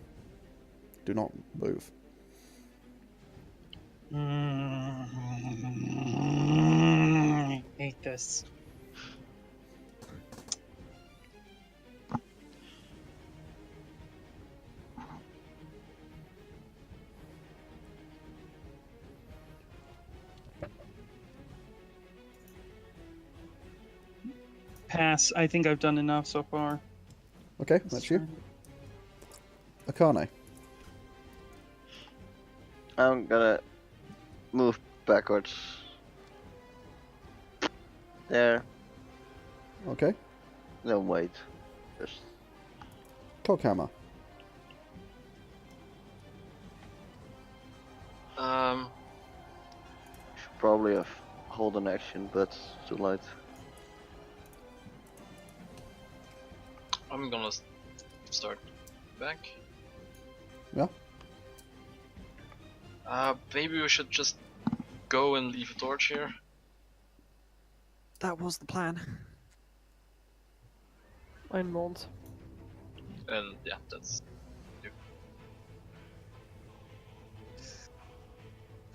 do not move. I hate this. Pass. I think I've done enough so far. Okay, that's you. Akane. I'm gonna move backwards. There. Okay. No, wait. Just Coghammer. should probably have hold an action, but it's too late. I'm gonna start back. Yeah. Maybe we should just go and leave a torch here. That was the plan. I'm not. And yeah, that's.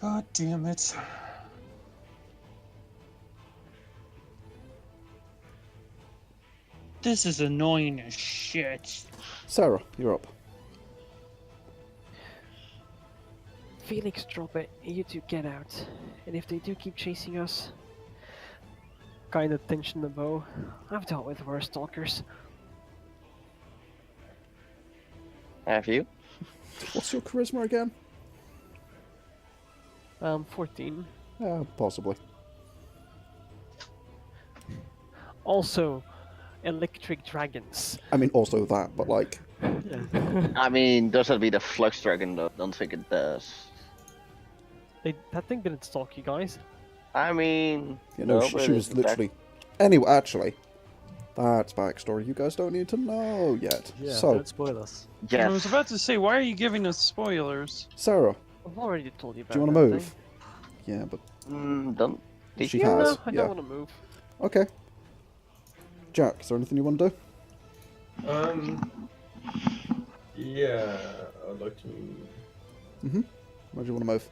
God damn it. This is annoying as shit. Sarah, you're up. Felix, drop it. You two get out. And if they do keep chasing us, kinda tension the bow. I've dealt with worse stalkers. Have you? What's your charisma again? 14. Possibly. Also, electric dragons. I mean, also that, but like... I mean, does that be the Flux Dragon though? Don't think it does. That thing didn't stalk you guys. I mean... You know, no, she but was it's literally... Anyway, actually, that's backstory you guys don't need to know yet. Yeah, So, don't spoil us. I was Yes. about to say, why are you giving us spoilers? Sarah, I've already told you about do you want that to move? thing. Yeah, but Don't... Did she you? has. No, I Yeah. don't want to move. Okay. Jack, is there anything you want to do? Yeah, I'd like to move. Where do you want to move?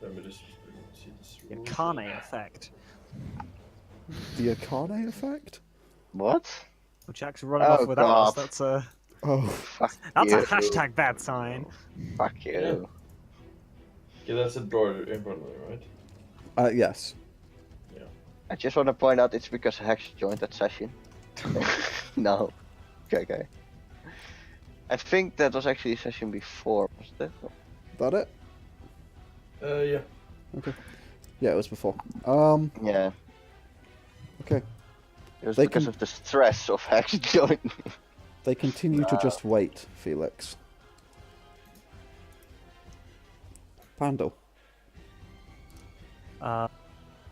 Let me just see this The rule. Akane effect. The Akane effect? What? Well, Jack's running Oh, off without us. God. That's a Oh, that's you. a hashtag bad sign. Fuck you. Okay, that's a door in front of me, right? yes. I just want to point out it's because Hex joined that session. No. Okay. I think that was actually a session before, was that? That it? Yeah. Okay. Yeah, it was before. Yeah. Okay. It was They because can- of the stress of Hex joining me. They continue to just wait, Felix. Pandal. I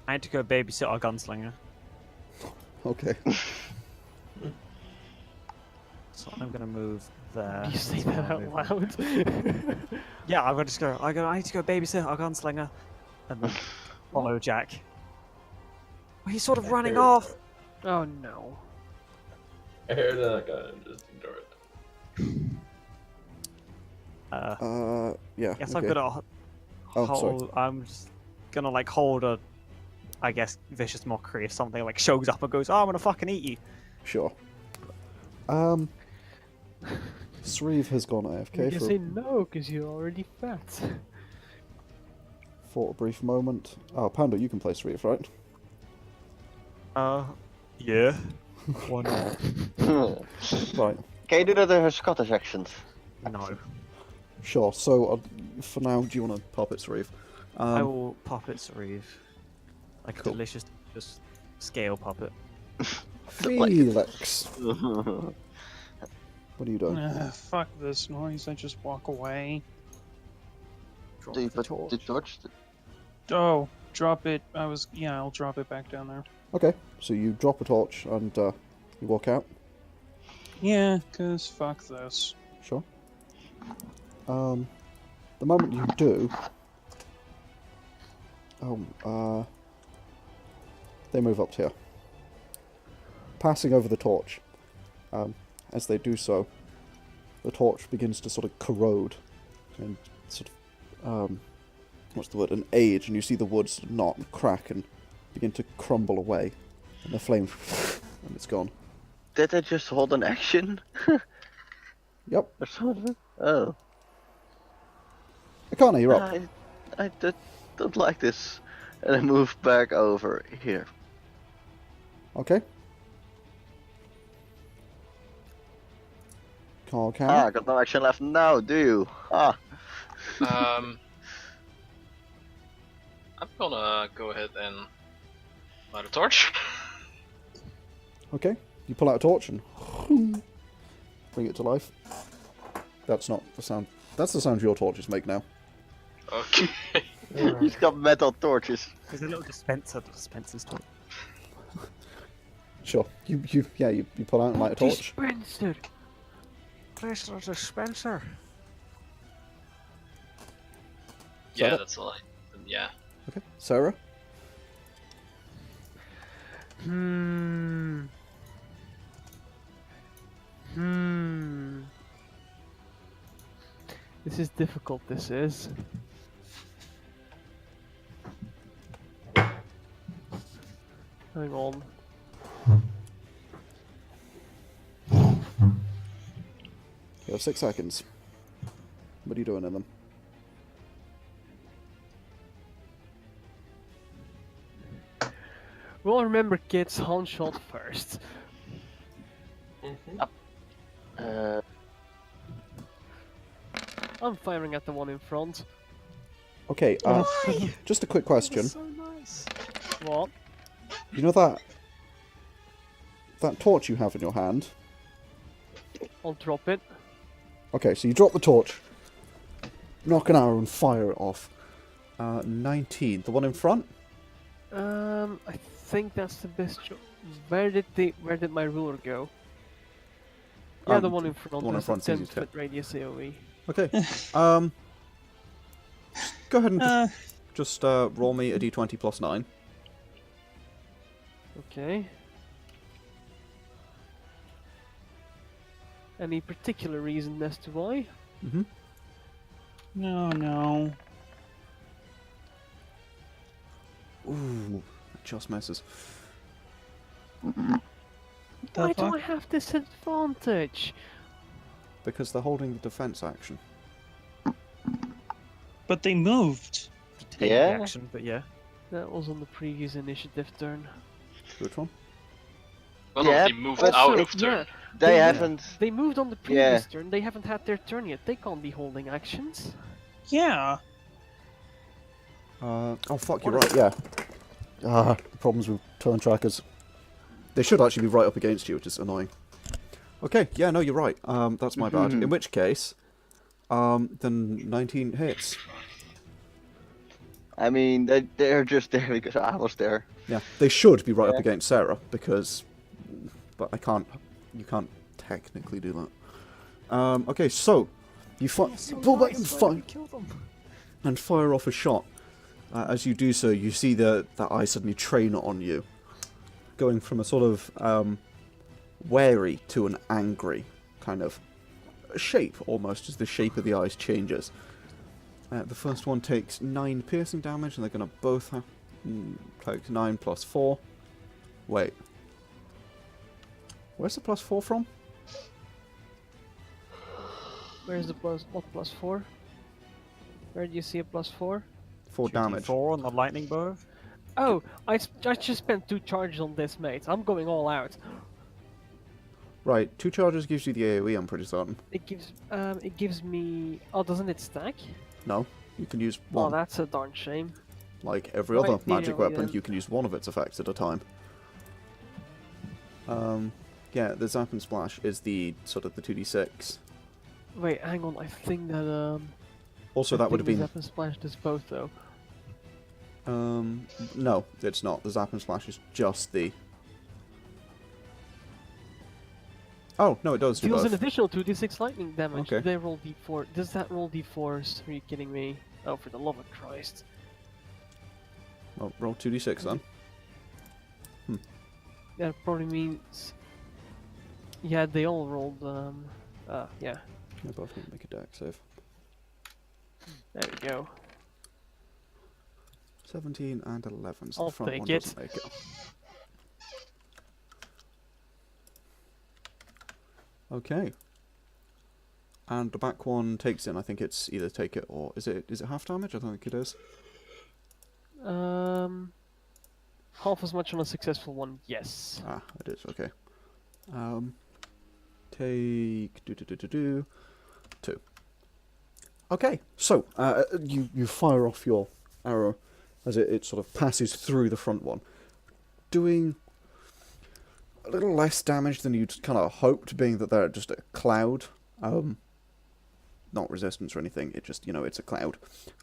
had to go babysit our gunslinger, Okay. so I'm gonna move there. You say So that I'll out move- loud. Yeah, I'm gonna just go. I need to go babysit our gunslinger, and then follow Jack. Oh, he's sort of running Here. off. Oh no. I hear that guy and just ignore it. Yeah. Yes, okay. I'm gonna Oh, sorry. hold. I'm just gonna like hold a, I guess, vicious mockery if something like shows up and goes, "Oh, I'm gonna fucking eat you." Sure. Sauriv has gone You AFK can say no, because you're already fat. for a brief moment. Oh, Pandal, you can play Sauriv, right? Yeah. Why not? Right. Can you do that in her Scottish accent? No. Sure. So, for now, do you want to puppet Sauriv? I will puppet Sauriv. Like Cool. a delicious, just scale puppet. Felix. What are you doing? Fuck this noise. I just walk away. Drop Do you the put torch. the torch? Oh, drop it. I'll drop it back down there. Okay. So you drop a torch and you walk out. Yeah, cause fuck this. Sure. The moment you do, they move up to here, passing over the torch. As they do so, the torch begins to sort of corrode and sort of, what's the word, an age, and you see the wood sort of knot and crack and begin to crumble away, and the flame, and it's gone. Did I just hold an action? Yep. Or something? Oh. Akane, you're up. I don't like this. And I move back over here. Okay. Call I camera. got no action left now, do you? I'm gonna go ahead and light a torch. Okay. You pull out a torch and bring it to life. That's not the sound. That's the sound your torches make now. Okay. He's got metal torches. There's a little dispenser that dispenses torch. Sure. You pull out and light a torch. Dispenser. There's a dispenser. Yeah, that- that's all. Yeah. Okay. Sarah. This is difficult, this is. Hang on. You have 6 seconds. What are you doing in them? Well, remember, kids, hand shot first. I'm firing at the one in front. Okay. Just a quick question. So nice. What? You know that torch you have in your hand? I'll drop it. Okay, so you drop the torch, knock an arrow and fire it off. 19. The one in front? I think that's the best shot. Where did my ruler go? Yeah, the one in front. the one in has a front's easy 10 to foot radius AoE. Okay. Go ahead and just roll me a d20 plus 9. Okay. Any particular reason as to why? Mm-hmm. No. Ooh, it just misses. Why do I have this advantage? Because they're holding the defense action. But they moved. Take Yeah? the action, but yeah. That was on the previous initiative turn. Which one? Well, Yeah, he moved but out so- of turn. They haven't. They moved on the previous turn. They haven't had their turn yet. They can't be holding actions. Yeah. Oh fuck, you're right. Yeah. Problems with turn trackers. They should actually be right up against you, which is annoying. Okay, yeah, no, you're right. That's my bad. In which case, then 19 hits. I mean, they're just there because I was there. Yeah, they should be right up against Sarah because, but I can't. You can't technically do that. Okay, so you pull back and fire off a shot. As you do so, you see that eye suddenly train on you, going from a sort of wary to an angry kind of shape, almost, as the shape of the eyes changes. The first one takes 9 piercing damage, and they're going to both have take 9 plus 4. Wait. Where's the plus 4 from? Where's the plus 4? Where do you see a plus 4? 4 damage. 4 on the lightning bow. Oh, I just spent 2 charges on this, mate. I'm going all out. Right, 2 charges gives you the AoE, I'm pretty certain. It gives me... Oh, doesn't it stack? No, you can use Oh, one. that's a darn shame. Like every Right, other magic AoE weapon, then. you can use one of its effects at a time. Yeah, the Zap and Splash is the sort of the 2d6. Wait, hang on. I think that Also, that would have been... Zap and Splash does both, though. No, it's not. The Zap and Splash is just the... Oh, no, it does do Deals both. an additional 2d6 lightning damage. Okay. Do they roll d4? Does that roll d4s? Are you kidding me? Oh, for the love of Christ. Well, roll 2d6 then. That probably means... Yeah, they all rolled, yeah. They both need to make a dex save. There we go. 17 and 11, so I'll the front take one it. doesn't make it. Okay. And the back one takes in, I think it's either take it or... Is it half damage? I don't think it is. Half as much on a successful one, yes. Ah, it is, okay. Take... 2. Okay, so, you fire off your arrow as it sort of passes through the front one, doing a little less damage than you'd kind of hoped, being that they're just a cloud. Not resistance or anything, it just, it's a cloud.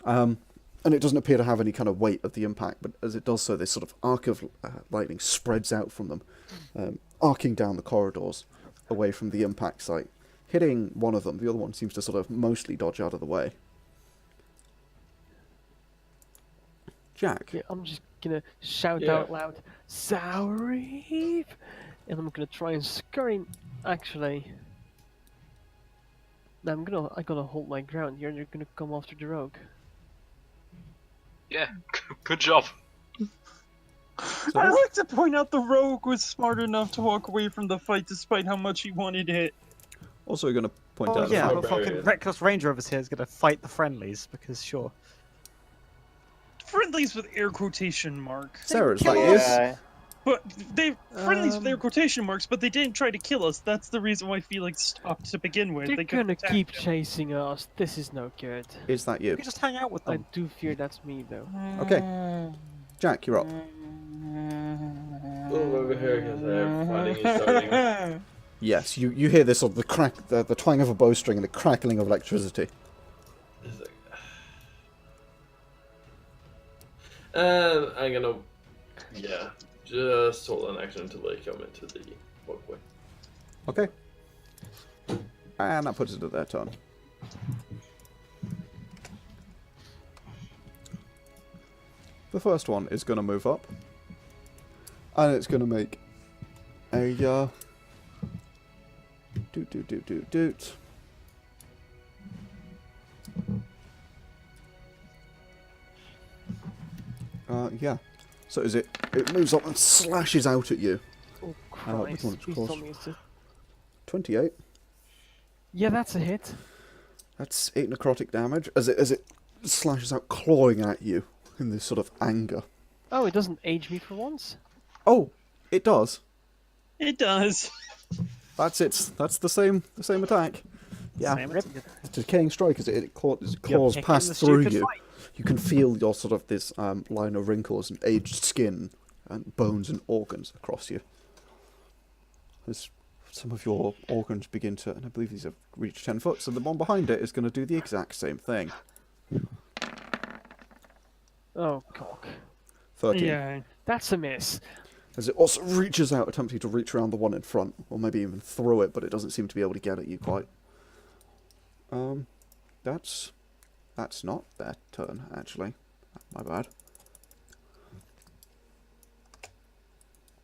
And it doesn't appear to have any kind of weight of the impact, but as it does so, this sort of arc of lightning spreads out from them, arcing down the corridors away from the impact site, hitting one of them. The other one seems to sort of mostly dodge out of the way. Jack. Yeah, I'm just gonna shout out loud, Sauriv! And I'm gonna try and scurry. Actually, no, I gotta hold my ground here. And you're gonna come after the rogue. Yeah, good job. I'd like to point out the rogue was smart enough to walk away from the fight despite how much he wanted it. Also going to point out... yeah, the the fucking reckless ranger over here is going to fight the friendlies, because sure. Friendlies with air quotation marks. Sarah's They like, kill is... us, But they friendlies with air quotation marks, but they didn't try to kill us. That's the reason why Felix stopped to begin with. They're They gonna attack keep him. chasing us. This is no good. Is that you? You can just hang out with I them. do fear that's me, though. Okay. Jack, you're up. Over here because fighting is starting. Yes, you hear this sort of the crack, the twang of a bowstring and the crackling of electricity. It's like... And I'm gonna, just hold an action until they come into the walkway. Okay. And that puts it at their turn. The first one is going to move up. And it's going to make a, doot. Yeah. So is it moves up and slashes out at you. Oh with Christ! one of its Please claws. tell me it's a... 28. Yeah, that's a hit. That's 8 necrotic damage as it slashes out, clawing at you in this sort of anger. Oh, it doesn't age me for once. Oh, it does. It does. That's it. That's the same attack. Yeah. Same It's a decaying strike as it claws picking past the through stupid you. fight. You can feel your sort of this line of wrinkles and aged skin and bones and organs across you. As some of your organs begin to, and I believe these have reached 10 foot, so the one behind it is going to do the exact same thing. Oh, cock. 13. Yeah. That's a miss. As it also reaches out, attempting to reach around the one in front, or maybe even throw it, but it doesn't seem to be able to get at you quite. That's not their turn, actually. My bad.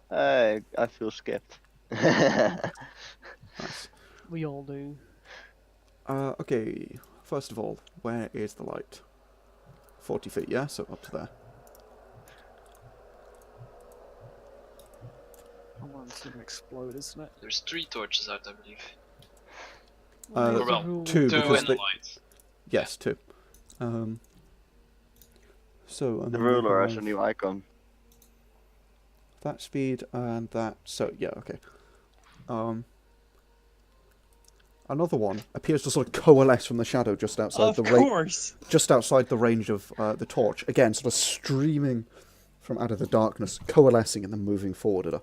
I feel skipped. Nice. We all do. Okay, first of all, where is the light? 40 feet, yeah? So up to there. Someone's gonna explode, isn't it? There's 3 torches out, I believe. Uh, Or well, 2 2 because and they... a light. Yes, 2. So... and The then we ruler has have a new icon. that speed and that... So, yeah, okay. Another one appears to sort of coalesce from the shadow just outside Of course. just outside the range of the torch. Again, sort of streaming from out of the darkness, coalescing and then moving forward at a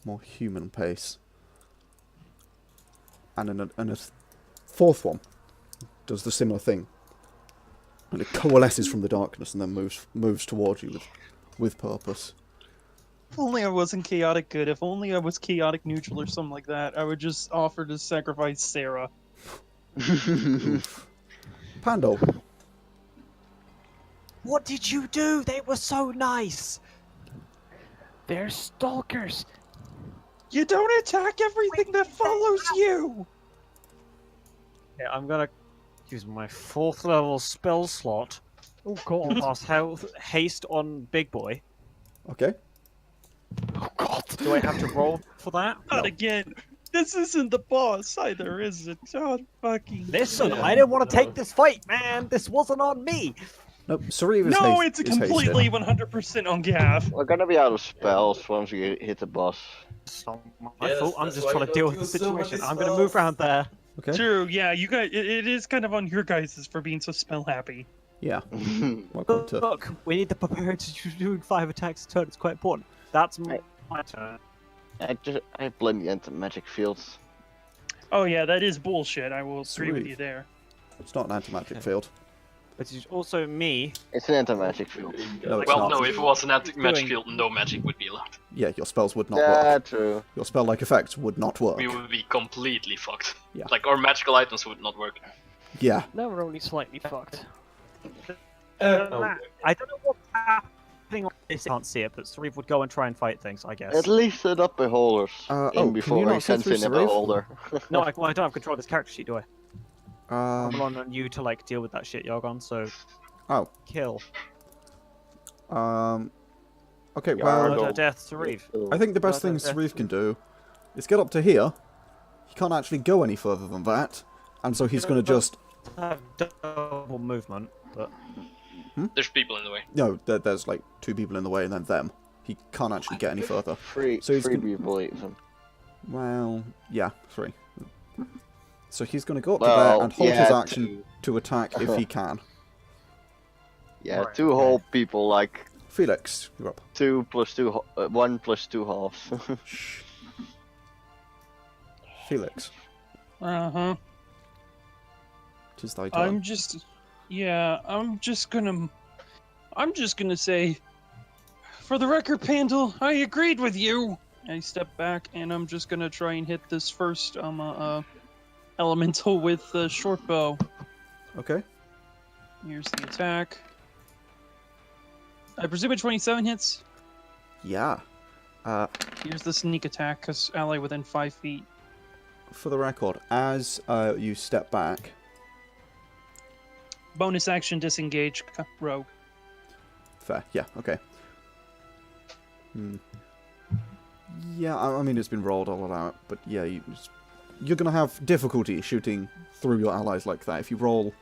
more human pace. And a fourth one does the similar thing. And it coalesces from the darkness and then moves towards you with purpose. If only I wasn't chaotic good. If only I was chaotic neutral or something like that, I would just offer to sacrifice Sarah. Pandal. What did you do? They were so nice. They're stalkers. You don't attack everything that follows you! Yeah, I'm gonna use my 4th level spell slot. Oh god. Cast haste on Big Boy. Okay. Oh god. Do I have to roll for that? Not again. This isn't the boss either, is it? God fucking. Listen, Yeah. I didn't want to take this fight, man. This wasn't on me. Nope, Sauriv is No, haste- it's is completely hasted. 100% on Gav. We're gonna be out of spells once we hit the boss. It's not my Yes, fault. I'm that's just why trying you to deal don't with the use so many situation. I'm gonna move around there. Okay. True, yeah, you guys. It is kind of on your guys' for being so spell happy. Yeah. Welcome to... Look, we need the barbarians doing 5 attacks a turn. It's quite important. That's my turn. I blame the anti-magic fields. Oh yeah, that is bullshit. I will agree with Sweet. you there. It's not an anti-magic field. But it's also me. It's an anti-magic field. No, it's Well, not. no, if it was an magic Doing- field, no magic would be allowed. Yeah, your spells would not Yeah, work. true. Your spell-like effects would not work. We would be completely fucked. Yeah. Like, our magical items would not work. Yeah. Now we're only slightly fucked. Oh, I don't know what's happening on this. I can't see it, but Sauriv would go and try and fight things, I guess. At least set up beholders Oh, in can before you he not see sends through in a Sauriv? beholder. No, I don't have control of this character sheet, do I? I'm Um. on you to like deal with that shit, Yargon. So Oh. kill. Okay. Yeah, Well, I'll Murder, death, Sauriv. I think the best thing Sauriv can do is get up to here. He can't actually go any further than that, and so he's going to just... Have double movement, but There's people in the way. No, there's like 2 people in the way and then them. He can't actually get any further. Free, So he's free gonna- people even. Well, yeah, 3. So he's going to go up to Well, there and hold his yeah, action to attack if he can. Yeah, Right, 2 whole people, like Felix, you're up. 2 plus 2, 1 plus 2 halves. Shh. Felix, Uh-huh. 'tis thy turn. I'm just gonna say, for the record, Pandal, I agreed with you. I step back and I'm just gonna try and hit this first elemental with the short bow. Okay. Here's the attack. I presume a 27 hits. Yeah. Here's the sneak attack, cause ally within 5 feet. For the record, as you step back, Bonus action, disengage, rogue. fair. Yeah. Okay. Yeah, I mean it's been rolled. I'll allow it. But yeah, you're gonna have difficulty shooting through your allies like that. If you roll,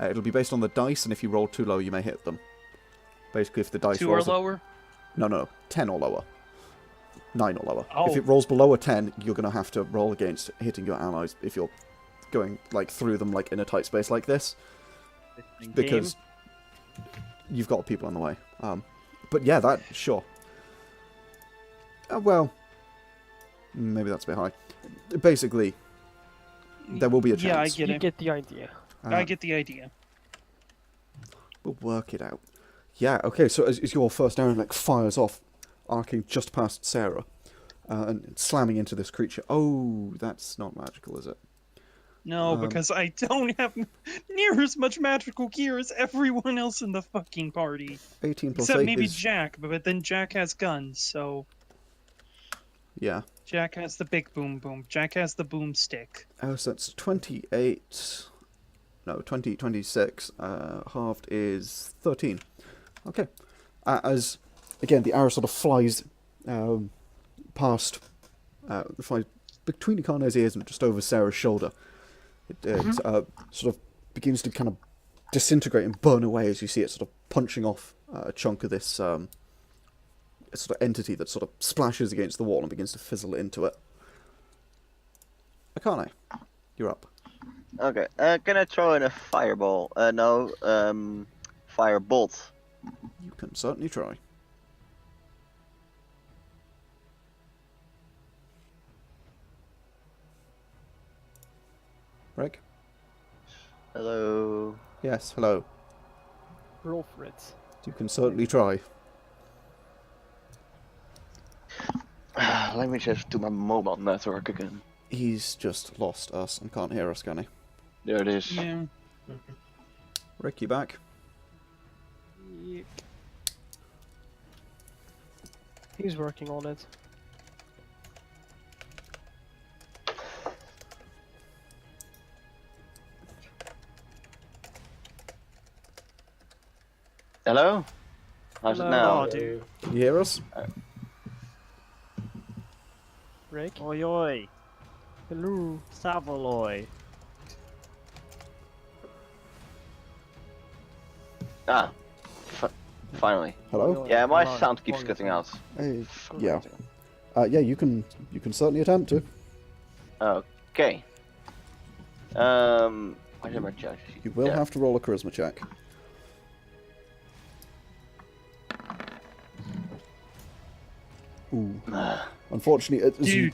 it'll be based on the dice, and if you roll too low, you may hit them. Basically, if the dice 2 or rolls lower. No, 10 or lower. 9 or lower. Oh. If it rolls below a 10, you're going to have to roll against hitting your allies if you're going like through them like in a tight space like this, because you've got people in the way. But yeah, that sure. Well, maybe that's a bit high. Basically, there will be a chance. Yeah, I get You it. get the idea. I get the idea. We'll work it out. Yeah, okay, so as your first arrow like fires off, arcing just past Sarah, and slamming into this creature. Oh, that's not magical, is it? No, because I don't have near as much magical gear as everyone else in the fucking party. 18 plus Except 8 maybe is... Jack, but then Jack has guns, so... Yeah. Jack has the big boom boom. Jack has the boomstick. Oh, so that's 28... No, 26. Halved is 13. Okay. As, again, the arrow sort of flies past... flies between Akane's ears and just over Sarah's shoulder. It sort of begins to kind of disintegrate and burn away as you see it sort of punching off a chunk of this sort of entity that sort of splashes against the wall and begins to fizzle into it. Akane, you're up. Okay, can I throw in a fireball? No, firebolt. You can certainly try. Rick? Hello. Yes, hello. Roll for it. You can certainly try. Let me just do my mobile network again. He's just lost us and can't hear us, can he? There it is. Yeah. Rick, you back? Yep. He's working on it. Hello? How's it Hello. now? Oh, dude. Can you hear us? Rick? Oi, oi. Hello. Savaloy. Ah, finally. Hello? Yeah, my Come on, sound keeps come on, cutting come on. out. Hey, yeah. Yeah, you can certainly attempt to. Okay. Where's my judge? You will have to roll a charisma check. Ooh. Unfortunately, as you... Dude.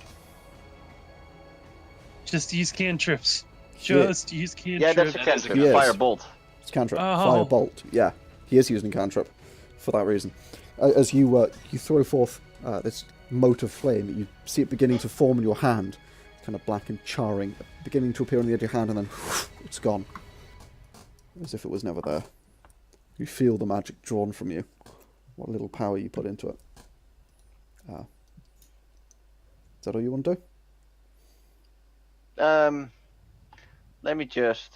Just use cantrips. Yeah. Just use cantrips. Yeah, that's a That is a cantrip. Yes. Firebolt. It's cantrip. Oh. Firebolt. Yeah, he is using cantrip for that reason. As you throw forth this mote of flame, you see it beginning to form in your hand, kind of black and charring, beginning to appear on the edge of your hand, and then it's gone, as if it was never there. You feel the magic drawn from you. What little power you put into it. Is that all you want to do? Let me just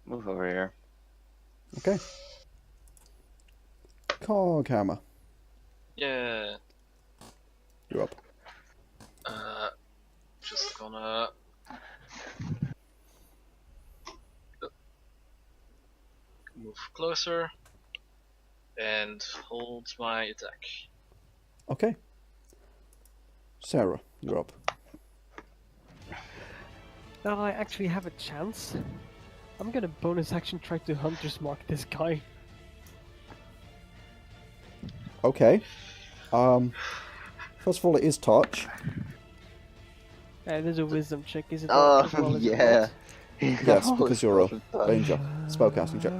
move over here. Okay. Coghammer, Yeah. you're up. Just gonna. Move closer. And hold my attack. Okay. Sarah, you're up. Now I actually have a chance. I'm gonna bonus action try to hunter's mark this guy. Okay. First of all, it is touch. There's a wisdom check, is it? Oh, not as well as it yeah. was? Yes, because you're a ranger. Spellcasting check.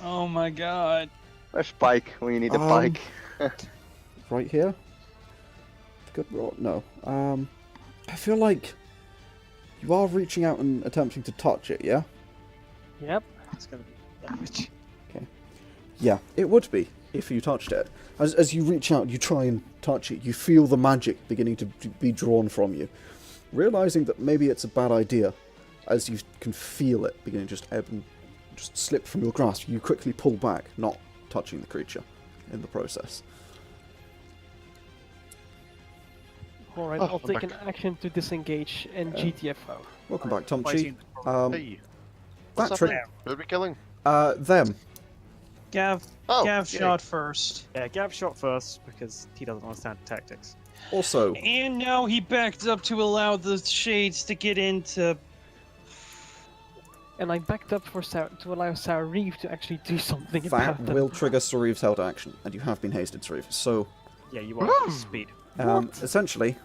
Oh my god. Where's Spike when you need a pike? Right here. Good roll. No. I feel like you are reaching out and attempting to touch it. Yeah. Yep. It's gonna be damage. Yeah, it would be if you touched it. As you reach out, you try and touch it. You feel the magic beginning to be drawn from you, realizing that maybe it's a bad idea. As you can feel it beginning to just ebb and just slip from your grasp, you quickly pull back, not touching the creature in the process. Alright, Oh, I'll I'm take an action to disengage and GTFO. Welcome back, Tom Chi. Fighting. That What's trick. happening? Who are we killing? Them. Gav yay. shot first. Yeah, Gav shot first because he doesn't understand tactics. Also, And now he backed up to allow the shades to get into. And I backed up for to allow Sauriv to actually do something that about them. will trigger Sauriv's held action, and you have been hasted, Sauriv. So, Yeah, you are speed. essentially,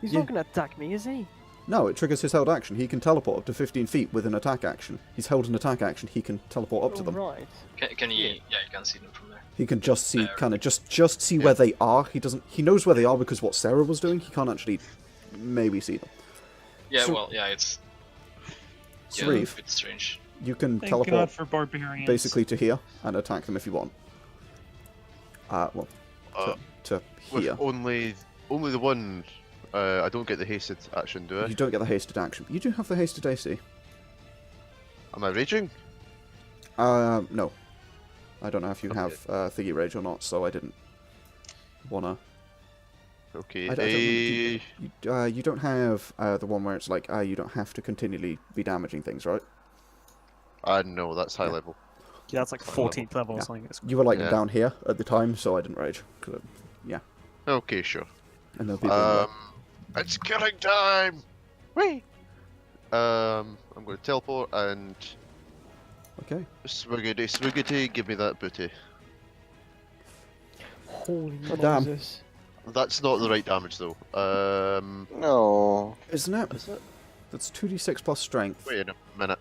He's yeah. not gonna attack me, is he? no, it triggers his held action. He can teleport up to 15 feet with an attack action. He's held an attack action, he can teleport up to them. Right. Can you? Yeah, you can see them from there. He can just see, There. kind of, just see where they are. He knows where they are because what Sarah was doing. He can't actually maybe see them. Yeah, So- well, yeah, it's yeah, a Sauriv, bit strange. you can Thank teleport God for barbarians. basically to here and attack them if you want. Well, Uh, to with here. only the one. I don't get the hasted action, do I? You don't get the hasted action, but you do have the hasted AC. Am I raging? No. I don't know if you Okay. have Thingy Rage or not, so I didn't wanna. Okay. I don't remember. You don't have the one where it's like, you don't have to continually be damaging things, right? No, that's high Yeah. level. Yeah, that's like 14th level or Yeah. something. It's You were like Yeah. down here at the time, so I didn't rage. Okay, sure. And then people were- It's killing time. Whee! I'm going to teleport and okay. swiggity, give me that booty. Holy Oh, damn. Moses. That's not the right damage though. No. Isn't it? Is it? That's 2d6 plus strength. Wait a minute.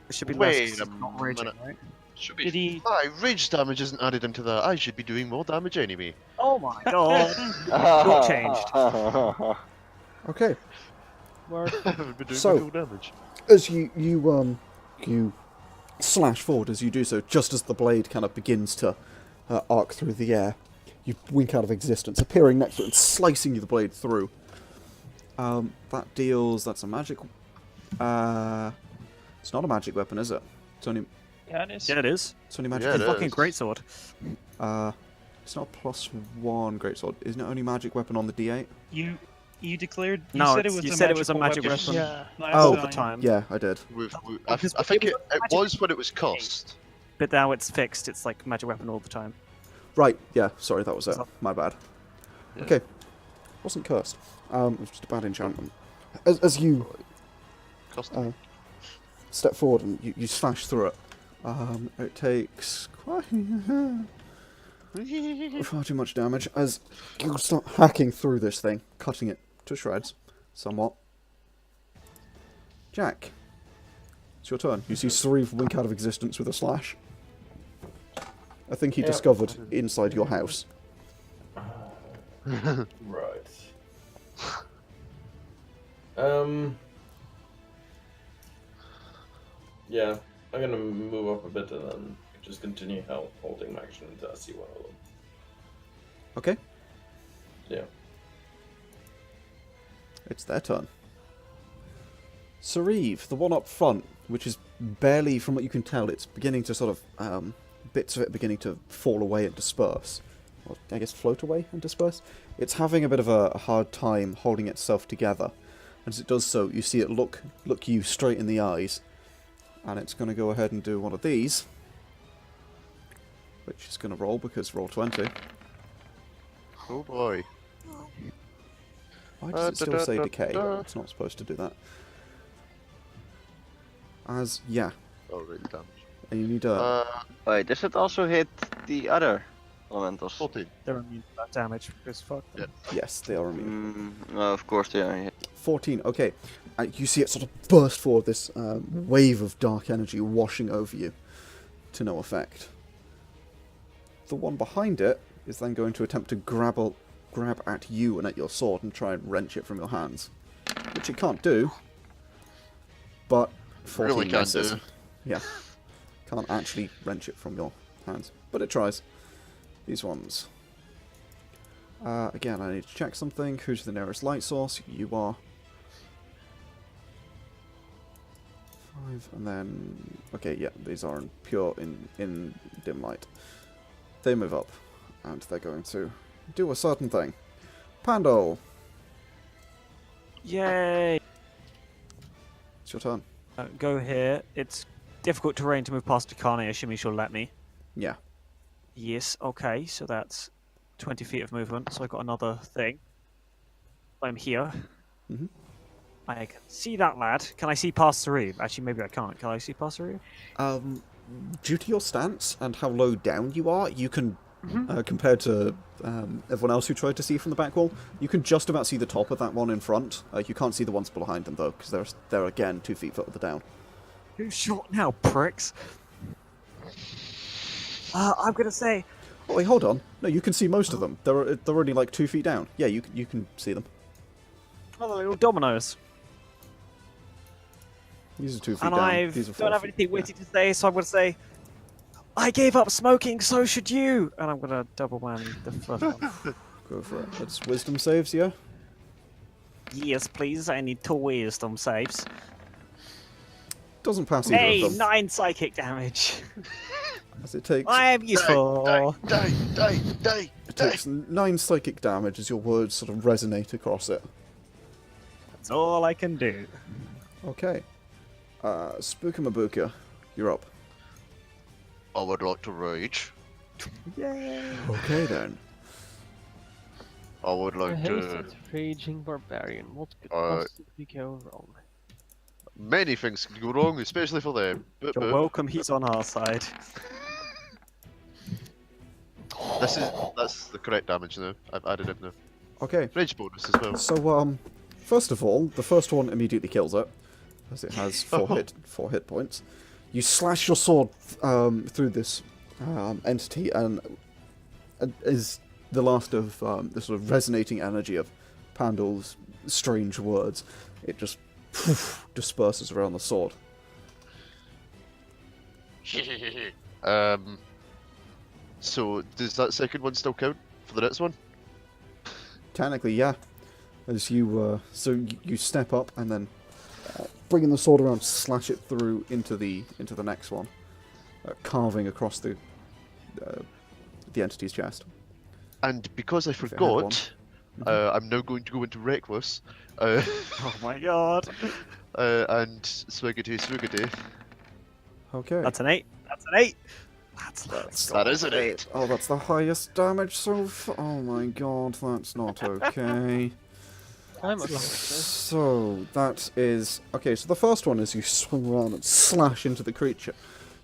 It should be Wait less 'cause a it's not raging, minute. right? Should be. Did he? My rage damage isn't added into that. I should be doing more damage anyway. Oh my god! Not changed. Okay. Word. I haven't been doing So- full damage. As you slash forward as you do so, just as the blade kind of begins to arc through the air, you wink out of existence, appearing next to it and slicing you the blade through. That's a magic. It's not a magic weapon, is it? It's only Yeah, it is. Yeah, it is. magic. Yeah, It's it a fucking is. greatsword. It's not a +1 greatsword. Isn't it only magic weapon on the D8? You declared. You No, said it it's- was you a said it was a magical magic weapon. Yeah. last Oh, All the time. time. Yeah, I did. I Because think it it was magic was when it was cost. But now it's fixed. It's like magic weapon all the time. Right, yeah, sorry, that was it. So- My bad. Yeah. Okay. Wasn't cursed. It was just a bad enchantment. As you Cost. step forward and you slash through it, it takes quite far too much damage as you start hacking through this thing, cutting it to shreds, somewhat. Jack, it's your turn. You see Sauriv wink out of existence with a slash. I think he Yeah. discovered inside your house. Right. Yeah, I'm gonna move up a bit and then just continue holding my action until I see one of them. Okay, Yeah. it's their turn. Sauriv, the one up front, which is barely, from what you can tell, it's beginning to sort of, bits of it beginning to fall away and disperse. Or, I guess, float away and disperse. It's having a bit of a hard time holding itself together. As it does so, you see it look you straight in the eyes. And it's going to go ahead and do one of these. Which is going to roll, because roll 20. Oh boy. Why does it still say decay? It's not supposed to do that. Oh, right, damage. And you need a... Wait, does it also hit the other elementals? 14. They're immune to that damage because fuck. Yeah. Yes, they are immune. No, of course they are. 14, okay. You see it sort of burst forward, this wave of dark energy washing over you, to no effect. The one behind it is then going to attempt to grab at you and at your sword and try and wrench it from your hands. Which it can't do, but 14 Really can't misses. do. Yeah. Can't actually wrench it from your hands, but it tries. These ones. Again, I need to check something. Who's the nearest light source? You are. 5, and then... Okay, yeah, these are in dim light. They move up, and they're going to do a certain thing. Pandal, Yay! it's your turn. Go here. It's difficult terrain to move past Akane, assuming she'll let me. Yeah. Yes, okay, so that's 20 feet of movement, so I got another thing. I'm here. Mhm. I can see that lad. Can I see past the room? Actually, maybe I can't. Can I see past the room? Due to your stance and how low down you are, you can, compared to everyone else who tried to see from the back wall, you can just about see the top of that one in front. You can't see the ones behind them, though, because they're again 2 feet further down. Who's short now, pricks? I'm gonna say... Oh, wait, hold on. No, you can see most of them. They're already like 2 feet down. Yeah, you can see them. Oh, the little dominoes. These are 2 feet And down. I These are don't 4 have feet. anything witty to say, so I'm gonna say... I gave up smoking, so should you! And I'm gonna double whammy the first one. Go for it. That's wisdom saves, yeah? Yes, please. I need 2 wisdom saves. Doesn't pass either Hey, of them. 9 psychic damage. As it takes... I am useful. Die! It takes 9 psychic damage as your words sort of resonate across it. That's all I can do. Okay. Spookamabuka, you're up. I would like to rage. Yay! Okay then. I would A like to... hasted raging barbarian. What could Uh, possibly go wrong? Many things can go wrong, especially for them. Boop, You're boop. welcome, he's on our side. That's the correct damage now. I've added it now. Okay. Rage bonus as well. So, first of all, the first one immediately kills it, as it has 4 hit points. You slash your sword through this entity, and is the last of the sort of resonating energy of Pandal's strange words. It just disperses around the sword. So does that second one still count for the next one? Technically, yeah. As you you step up and then bringing the sword around, slash it through into the next one, carving across the entity's chest. And because I it had forgot, I'm now going to go into reckless. Oh my god. And swiggity. Okay. That's an 8. That's an 8. That is an 8. Oh, that's the highest damage so far. Oh my god, that's not okay. I'm a So, that is... Okay, so the first one is you swing around and slash into the creature.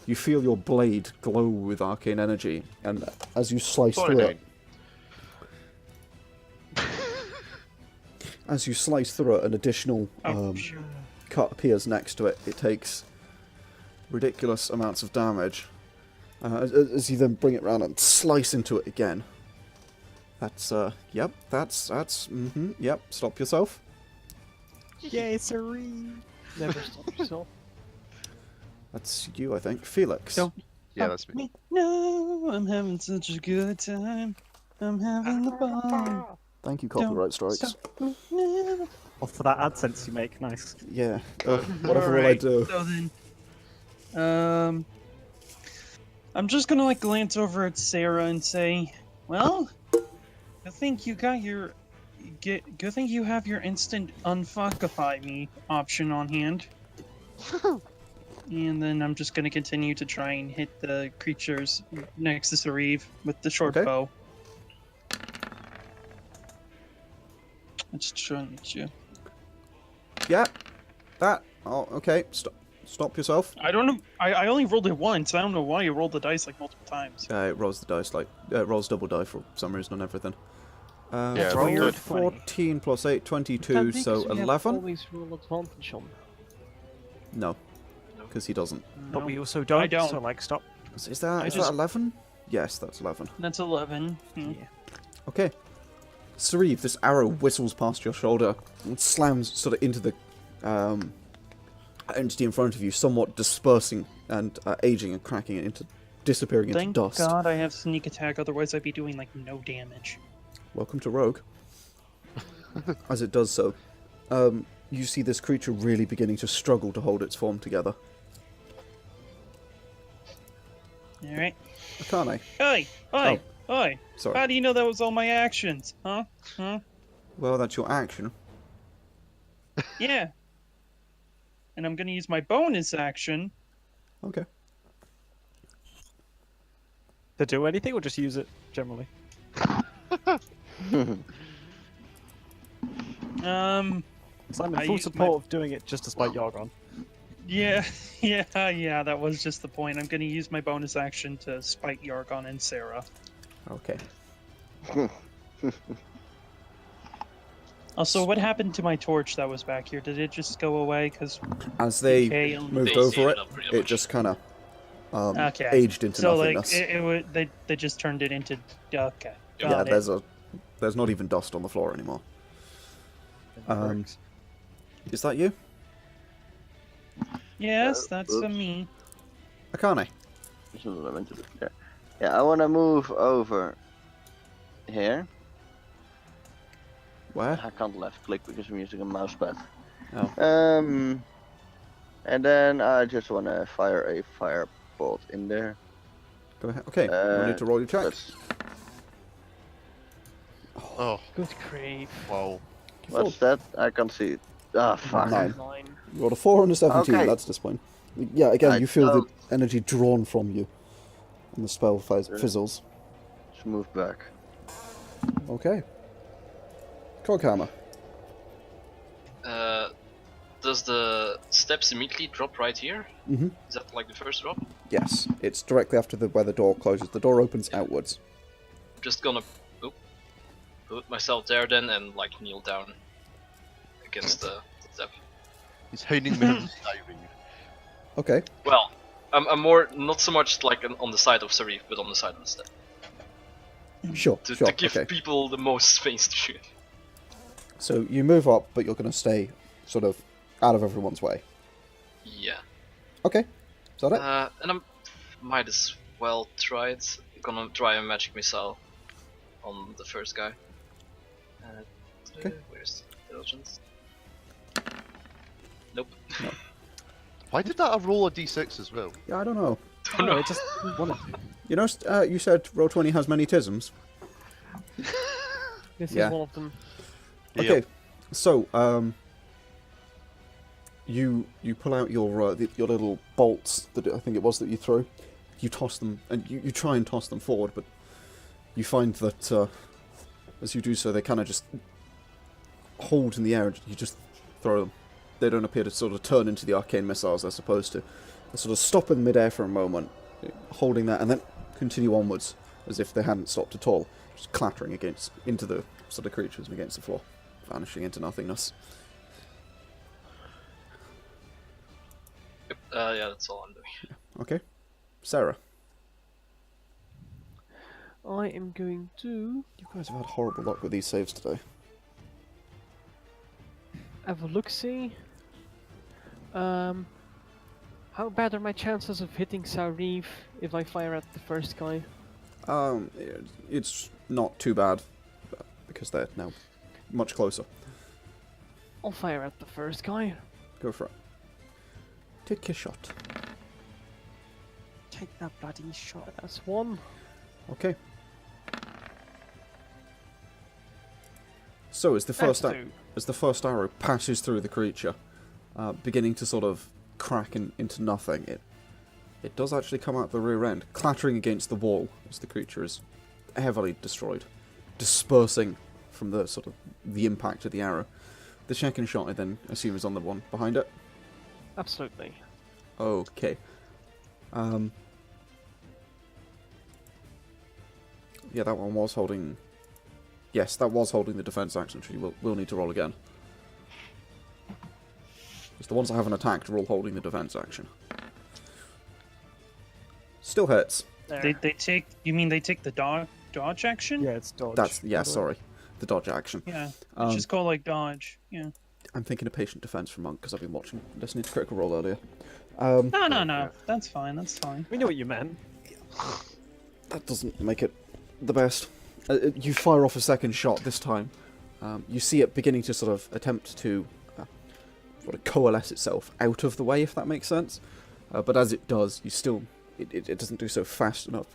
You feel your blade glow with arcane energy, and as you slice through it... As you slice through it, an additional cut appears next to it. It takes ridiculous amounts of damage. As you then bring it around and slice into it again. That's, yep, yep, stop yourself. Yay, Sauriv. Never stop yourself. That's you, I think. Felix. Don't Yeah, that's me. No, I'm having such a good time. I'm having the fun. Thank you, copyright strikes. Off for that AdSense you make, nice. Yeah, whatever will I Alright, do? So then, I'm just gonna like glance over at Sarah and say, well, I think you got your good thing you have your instant unfuckify me option on hand. And then I'm just gonna continue to try and hit the creatures next to Sauriv with the short Okay. bow. Let's try and hit you. Yeah, that. Oh, okay. Stop yourself. I don't know. I only rolled it once. I don't know why you rolled the dice like multiple times. It rolls the dice like rolls double die for some reason on everything. Yeah, roll Weird. your 14 plus 8, 22, so 11. Always roll advantage on. No, because he doesn't. But we also don't, I don't. so like, stop. Is that I just- 11? Yes, that's 11. That's 11. Yeah. Okay. Sauriv, this arrow whistles past your shoulder and slams sort of into the entity in front of you, somewhat dispersing and aging and cracking it into disappearing Thank into dust. God I have sneak attack, otherwise I'd be doing like no damage. Welcome to Rogue. As it does so, you see this creature really beginning to struggle to hold its form together. Alright. Akane. Oi! Oi! Oi! Sorry. How do you know that was all my actions? Huh? Well, that's your action. Yeah. And I'm gonna use my bonus action Okay. To do anything, or just use it generally? So I'm in I full use support my- of doing it just to spite Yargon. Yeah, yeah. That was just the point. I'm going to use my bonus action to spite Yargon and Sarah. Okay. Also, what happened to my torch that was back here? Did it just go away? Because As they moved They over sealed it, it up pretty it much. just kind of okay, aged into so like nothingness. it would they just turned it into okay. Yeah, Got it. there's not even dust on the floor anymore. Is that you, Yes, that's oops. me. Akane? This is what I meant to do. Yeah, I want to move over here. Where? I can't left click because I'm using a mouse pad. Oh. And then I just want to fire a firebolt in there. Go ahead. Okay, you need to roll your check. That's- Oh, Good grief. wow. What's that? I can't see it. Ah, fuck. Nine. 9. You rolled a 4 and a 17. Okay. That's disappointing. Yeah, again, Right, you feel so- the energy drawn from you, and the spell fizzles. Just move back. Okay. Coghammer. Does the steps immediately drop right here? Mhm. Is that like the first drop? Yes, it's directly after where the door closes. The door opens outwards. I'm just gonna put myself there then and like kneel down against the step. He's hiding behind the Sauriv. Okay. Well, I'm more not so much like on the side of Sauriv, but on the side of the step Sure. to sure. give Okay. people the most space to shoot. So you move up, but you're going to stay sort of out of everyone's way. Yeah. Okay. Is that it? And I might as well try it. I'm gonna try a magic missile on the first guy. Okay. Where's intelligence? Nope. Why did that roll a d6 as well? Yeah, I don't know. Don't know. I just wanted to. You know, you said Roll20 has many tisms. This Yeah. is one of them. Okay, so you pull out your little bolts that I think it was that you threw. You toss them, and you try and toss them forward, but you find that as you do so, they kind of just hold in the air. And you just throw them. They don't appear to sort of turn into the arcane missiles they're supposed to. They sort of stop in midair for a moment, holding that, and then continue onwards as if they hadn't stopped at all, just clattering into the sort of creatures and against the floor, vanishing into nothingness. Yep. Yeah, that's all I'm doing. Okay, Sarah. I am going to You guys have had horrible luck with these saves today. have a look-see. How bad are my chances of hitting Sauriv if I fire at the first guy? It's not too bad because they're now much closer. I'll fire at the first guy. Go for it. Take your shot. Take that bloody shot. That's 1. Okay. So as the That's first 2. arrow passes through the creature, beginning to sort of crack into nothing, it does actually come out the rear end, clattering against the wall as the creature is heavily destroyed, dispersing from the sort of the impact of the arrow. The second shot, I then assume, is on the one behind it. Absolutely. Okay. Yeah, that one was holding. Yes, that was holding the defense action. So you will need to roll again. Because the ones I haven't attacked are all holding the defense action. Still hits. There. They take. You mean they take the dodge action? Yeah, it's dodge. That's by yeah. the way. Sorry, the dodge action. Yeah. Um, It's just called like dodge. Yeah. I'm thinking of patient defense for monk because I've been listening to Critical Role earlier. No. That's fine. That's fine. We knew what you meant. That doesn't make it the best. You fire off a second shot this time. You see it beginning to sort of attempt to sort of coalesce itself out of the way, if that makes sense. But as it does, it doesn't do so fast enough,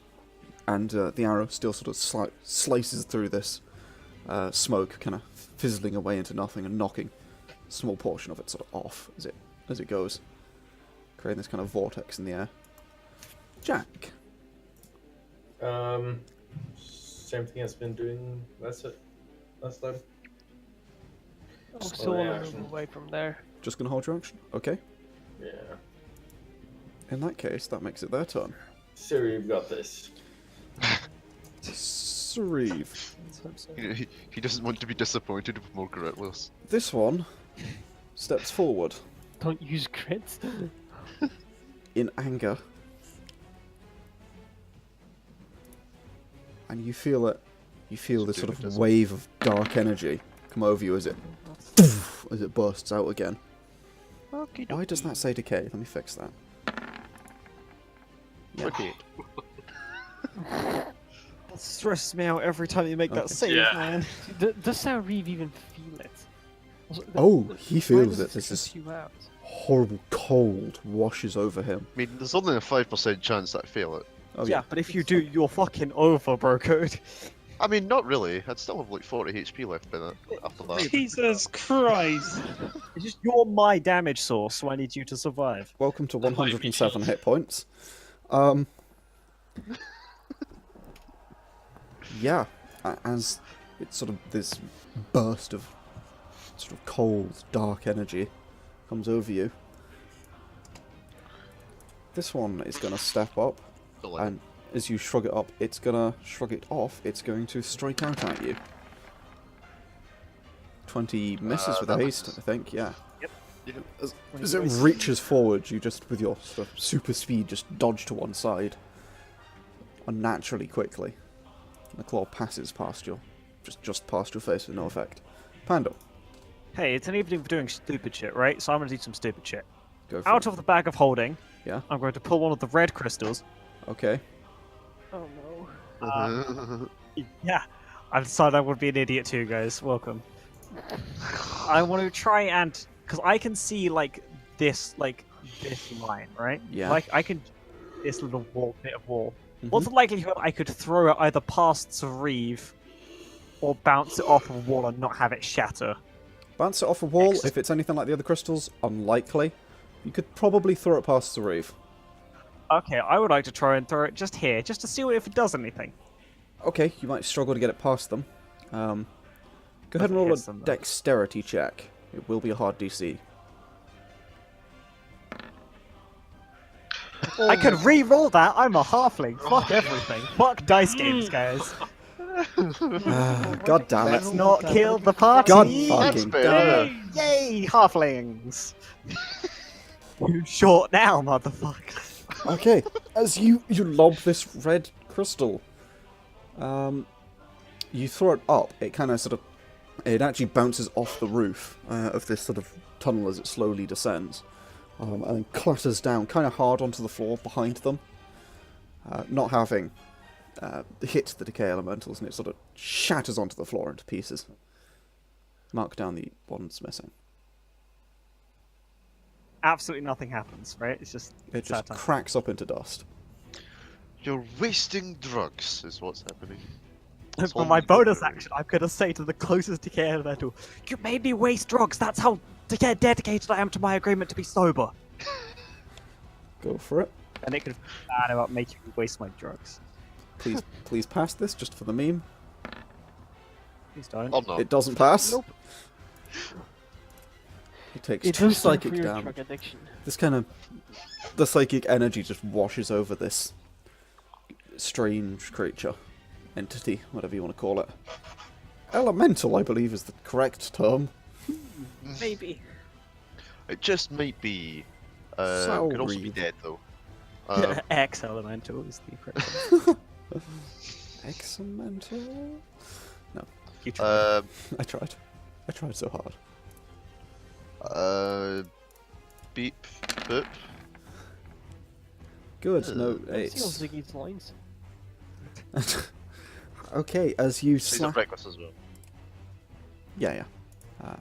and the arrow still sort of slices through this smoke, kind of fizzling away into nothing and knocking a small portion of it sort of off as it goes, creating this kind of vortex in the air. Jack. Same thing as been doing last time. I'm still want to reaction. move away from there. Just gonna hold your action? Okay. Yeah. In that case, that makes it their turn. Siri, you've got this. Sauriv. He doesn't want to be disappointed with more Gritless. This one steps forward Don't use crits. in anger. And you feel it. You feel this sort of wave of dark energy come over you as it bursts out again. Why does that say decay? Let me fix that. Yeah. Okay. That stresses me out every time you make that Okay. save, Yeah. man. Does Sauriv even feel it? Also, Oh, he why feels does it. This stress is you out? horrible cold washes over him. I mean, there's only a 5% chance that I feel it. Oh Yeah, but if you do, you're fucking over, bro code. I mean, not really. I'd still have like 40 HP left by that after that. Jesus Christ! It's just you're my damage source, so I need you to survive. Welcome to 107 hit points. Yeah, as it's sort of this burst of sort of cold, dark energy comes over you. This one is going to step up, and as you shrug it up, it's going to shrug it off. It's going to strike out at you. 20 misses with that haste, misses. I think, yeah. Yep. As it reaches forward, you just, with your sort of super speed, just dodge to one side. Unnaturally quickly. And the claw passes past you. Just past your face with no effect. Pandal, Hey, it's an evening for doing stupid shit, right? So I'm gonna do some stupid shit. go for Out it. of the bag of holding, Yeah, I'm going to pull one of the red crystals. okay. Oh no. Yeah, I've decided I'm going to be an idiot too, guys. Welcome. I want to try and, because I can see this line, right? Yeah. Like I can, this little bit of wall. Mhm. What's the likelihood I could throw it either past Sauriv or bounce it off a wall and not have it shatter? Bounce it off a wall. If it's anything like the other crystals, unlikely. You could probably throw it past Sauriv. Okay, I would like to try and throw it just here, just to see if it does anything. Okay, you might struggle to get it past them. Go ahead and roll hits a them, though. dexterity check. It will be a hard DC. I can re-roll that. I'm a halfling. Fuck everything. Fuck dice games, guys. God damn it. Let's not kill the party. God That's fucking better. damn it. Yay, halflings! You short now, motherfucker. Okay, as you lob this red crystal, you throw it up. It kind of it actually bounces off the roof of this sort of tunnel as it slowly descends, and then clatters down kind of hard onto the floor behind them, not having hit the decay elementals, and it sort of shatters onto the floor into pieces. Mark down the ones missing. Absolutely nothing happens, right? It's just It just sad time. cracks up into dust. You're wasting drugs, is what's happening. For my bonus action, I'm gonna say to the closest decay elemental, "You made me waste drugs. That's how dedicated I am to my agreement to be sober." Go for it. And it could be bad about making me waste my drugs. Please pass this, just for the meme. Please don't. Oh no. It doesn't pass. Nope. It takes It 2 does stand psychic for your damage. drug addiction. This kind of... The psychic energy just washes over this strange creature. Entity, whatever you want to call it. Elemental, I believe, is the correct term. Maybe. It just might be. Could also be Sauriv. dead though. X elemental is the correct. Examental? You try. I tried. I tried so hard. Beep, boop. Good, no, Let's it's... see Ziggy's lines. Okay, as you These are slap... reckless as well. Yeah.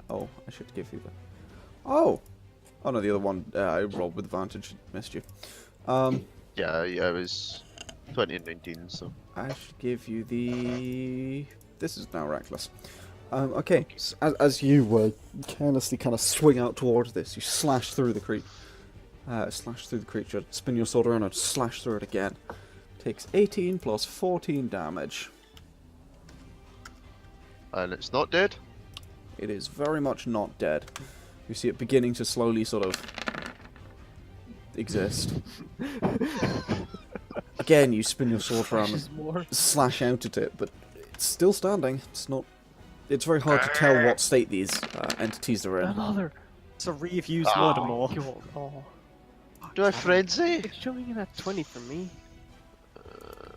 Oh, I should give you the... Oh! Oh no, the other one, I rolled with advantage, missed you. Yeah, it was 20 and 19, so. I should give you the... This is now reckless. Okay, so as you carelessly kind of swing out towards this, you slash through the creature, spin your sword around and slash through it again. Takes 18 plus 14 damage. And it's not dead? It is very much not dead. You see it beginning to slowly sort of exist. Again, you spin your sword around and slash out at it, but it's still standing. It's not. It's very hard to tell what state these entities are in. Another. Sauriv used murder Oh. Do I frenzy? It's showing in at 20 for me.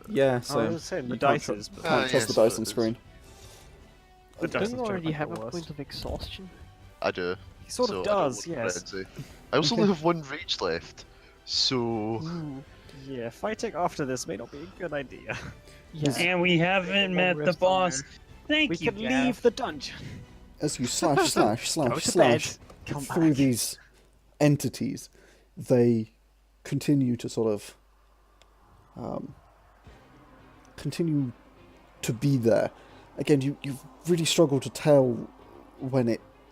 Yeah, I so was saying the you can't dice is, but can't trust the yes, dice it on is. screen. the dice Don't is you already like have the a worst. point of exhaustion? I do. He sort so of I don't does, want yes. frenzy. I also only have 1 rage left. So. Ooh, yeah, fighting after this may not be a good idea. Yeah. And we haven't met the rest boss. Thank We you, can Gav. leave the dungeon. As you slash, slash, Go slash, to slash bed. Come through back. these entities, they continue to sort of continue to be there. Again, you've really struggled to tell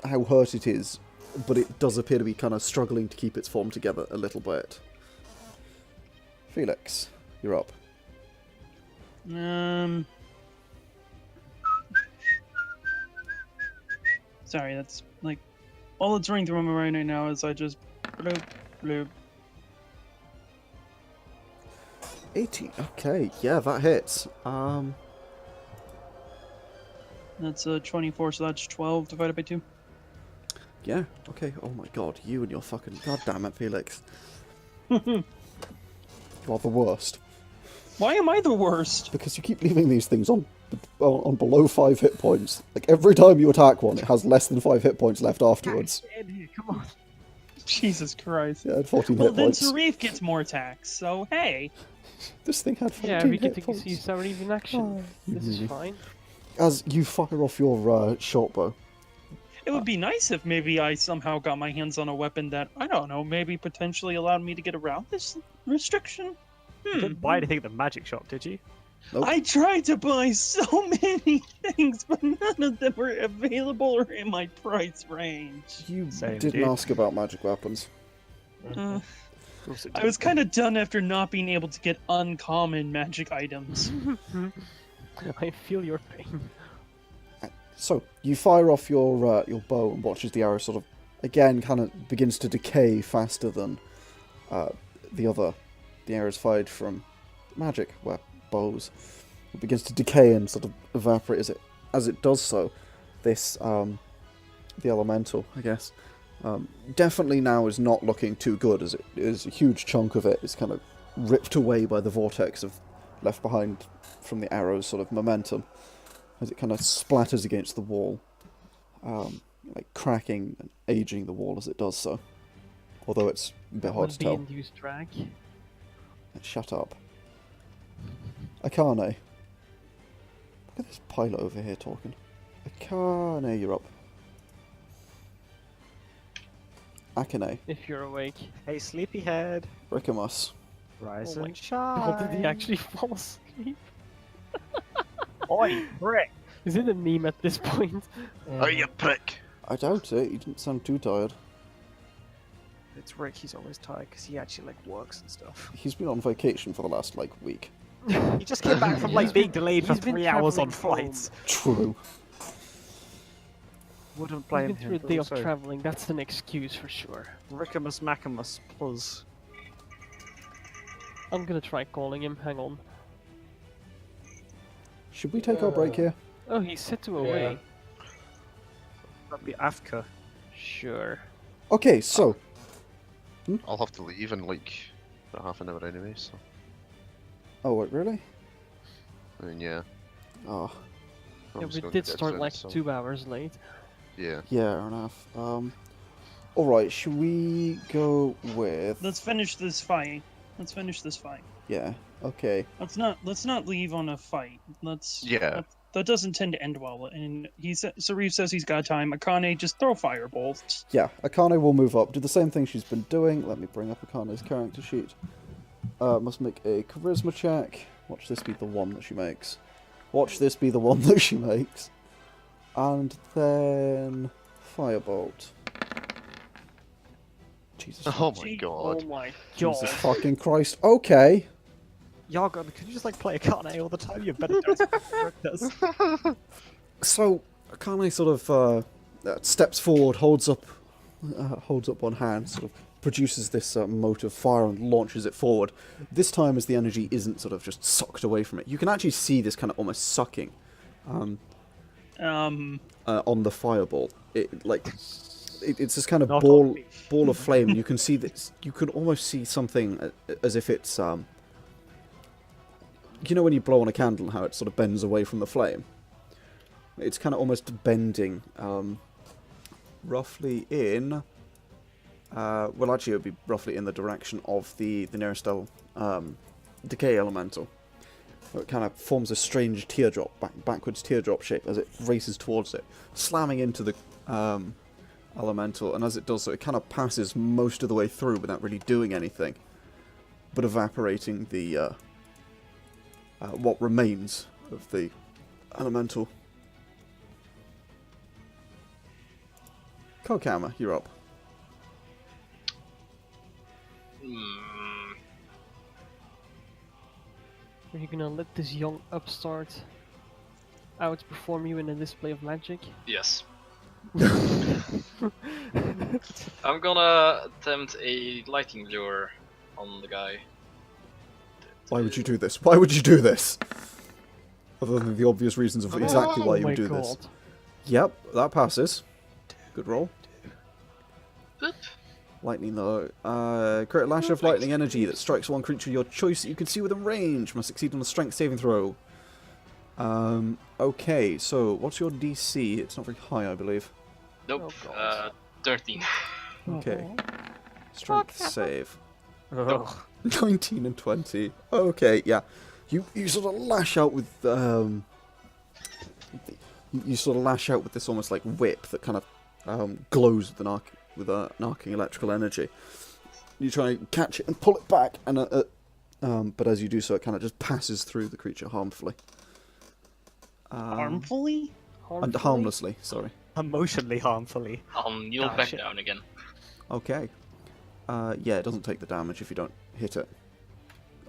how hurt it is, but it does appear to be kind of struggling to keep its form together a little bit. Felix, you're up. Sorry, that's like all that's running through my mind right now is I just bloop bloop. 80. Okay, yeah, that hits. That's 24, so that's 12 divided by 2. Yeah, okay. Oh my god, you and your fucking... God damn it, Felix. You are the worst. Why am I the worst? Because you keep leaving these things on below 5 hit points. Like, every time you attack one, it has less than 5 hit points left afterwards. Come on. Jesus Christ. Yeah, it had 14 Well, hit then points. Sauriv gets more attacks, so hey. This thing had 14 Yeah, we get hit to points. see Sauriv in action. Oh, This is really? fine. As you fire off your short bow. It would be nice if maybe I somehow got my hands on a weapon that, I don't know, maybe potentially allowed me to get around this restriction? You didn't buy anything at the magic shop, did you? Nope. I tried to buy so many things, but none of them were available or in my price range. You Same, didn't dude. ask about magic weapons. Uh, I was kind of done after not being able to get uncommon magic items. I feel your pain. So, you fire off your bow and watch as the arrow sort of, again, kind of begins to decay faster than the arrows fired from magic bows. It begins to decay and sort of evaporate as it does so. This, the elemental, I guess, definitely now is not looking too good, as it is a huge chunk of it is kind of ripped away by the vortex of left behind from the arrow's sort of momentum, as it kind of splatters against the wall, like cracking and aging the wall as it does so. Although it's a bit hard to Would be tell. induced drag. Shut up. Akane. Look at this pilot over here talking. Akane, you're up. Akane. If you're awake. Hey, sleepyhead. Rickamus. Rise Oh my and shine. God, did he actually fall asleep? Oi, prick. Is it a meme at this point? Oh, you prick! I doubt it, you didn't sound too tired. It's Rick, he's always tired because he actually like works and stuff. He's been on vacation for the last, week. He just came back from like being delayed for he's been 3 hours on travelling flights. True. Wouldn't blame Even through him. a but day of also traveling, that's an excuse for sure. Rickamus Macamus plus. I'm gonna try calling him, hang on. Should we take our break here? Oh, he's set to away. That'd be Afka. Sure. Okay, so... I'll have to leave in like about half an hour anyway, so. Oh, wait, really? I mean, yeah. Oh, I'm Yeah, just we going to did bed start soon, like so. 2 hours late. Yeah. yeah, fair enough. Alright, should we go with... Let's finish this fight. Yeah, okay. Let's not leave on a fight. Yeah. That doesn't tend to end well. And Sauriv says he's got time. Akane, just throw firebolts. Yeah, Akane will move up, do the same thing she's been doing. Let me bring up Akane's character sheet. Must make a charisma check. Watch this be the one that she makes. Watch this be the one that she makes. And then... Firebolt. Jesus. Oh my god. Oh my Jesus God. fucking Christ. Okay. Yargon, can you just like play Akane all the time? You're better at this. So Akane sort of steps forward, holds up one hand, sort of produces this mote of fire and launches it forward. This time, as the energy isn't sort of just sucked away from it, you can actually see this kind of almost sucking on the fireball. It's this kind of ball of flame. You can see this. You can almost see something as if it's you know when you blow on a candle, how it sort of bends away from the flame. It's kind of almost bending, roughly in. Well, actually, it would be roughly in the direction of the nearest decay elemental. It kind of forms a strange teardrop, backwards teardrop shape as it races towards it, slamming into the elemental. And as it does so, it kind of passes most of the way through without really doing anything, but evaporating the what remains of the elemental. Coghammer, you're up. Are you gonna let this young upstart outperform you in a display of magic? Yes. I'm gonna attempt a lightning lure on the guy. Why would you do this? Why would you do this? Other than the obvious reasons of exactly why you would do this. Yep, that passes. Good roll. Boop. Lightning though. Create a lash of lightning energy that strikes one creature of your choice that you can see within range. Must succeed on a strength saving throw. Okay, so what's your DC? It's not very high, I believe. Nope. 13. Okay. Strength save. Nope. 19 and 20. Okay, yeah. You sort of lash out with you sort of lash out with this almost like whip that kind of glows with an arcing electrical energy. You try and catch it and pull it back, and but as you do so, it kind of just passes through the creature harmfully. Harmfully? And harmlessly, sorry. Emotionally harmfully. I'll kneel back down again. Okay. Yeah, it doesn't take the damage if you don't hit it.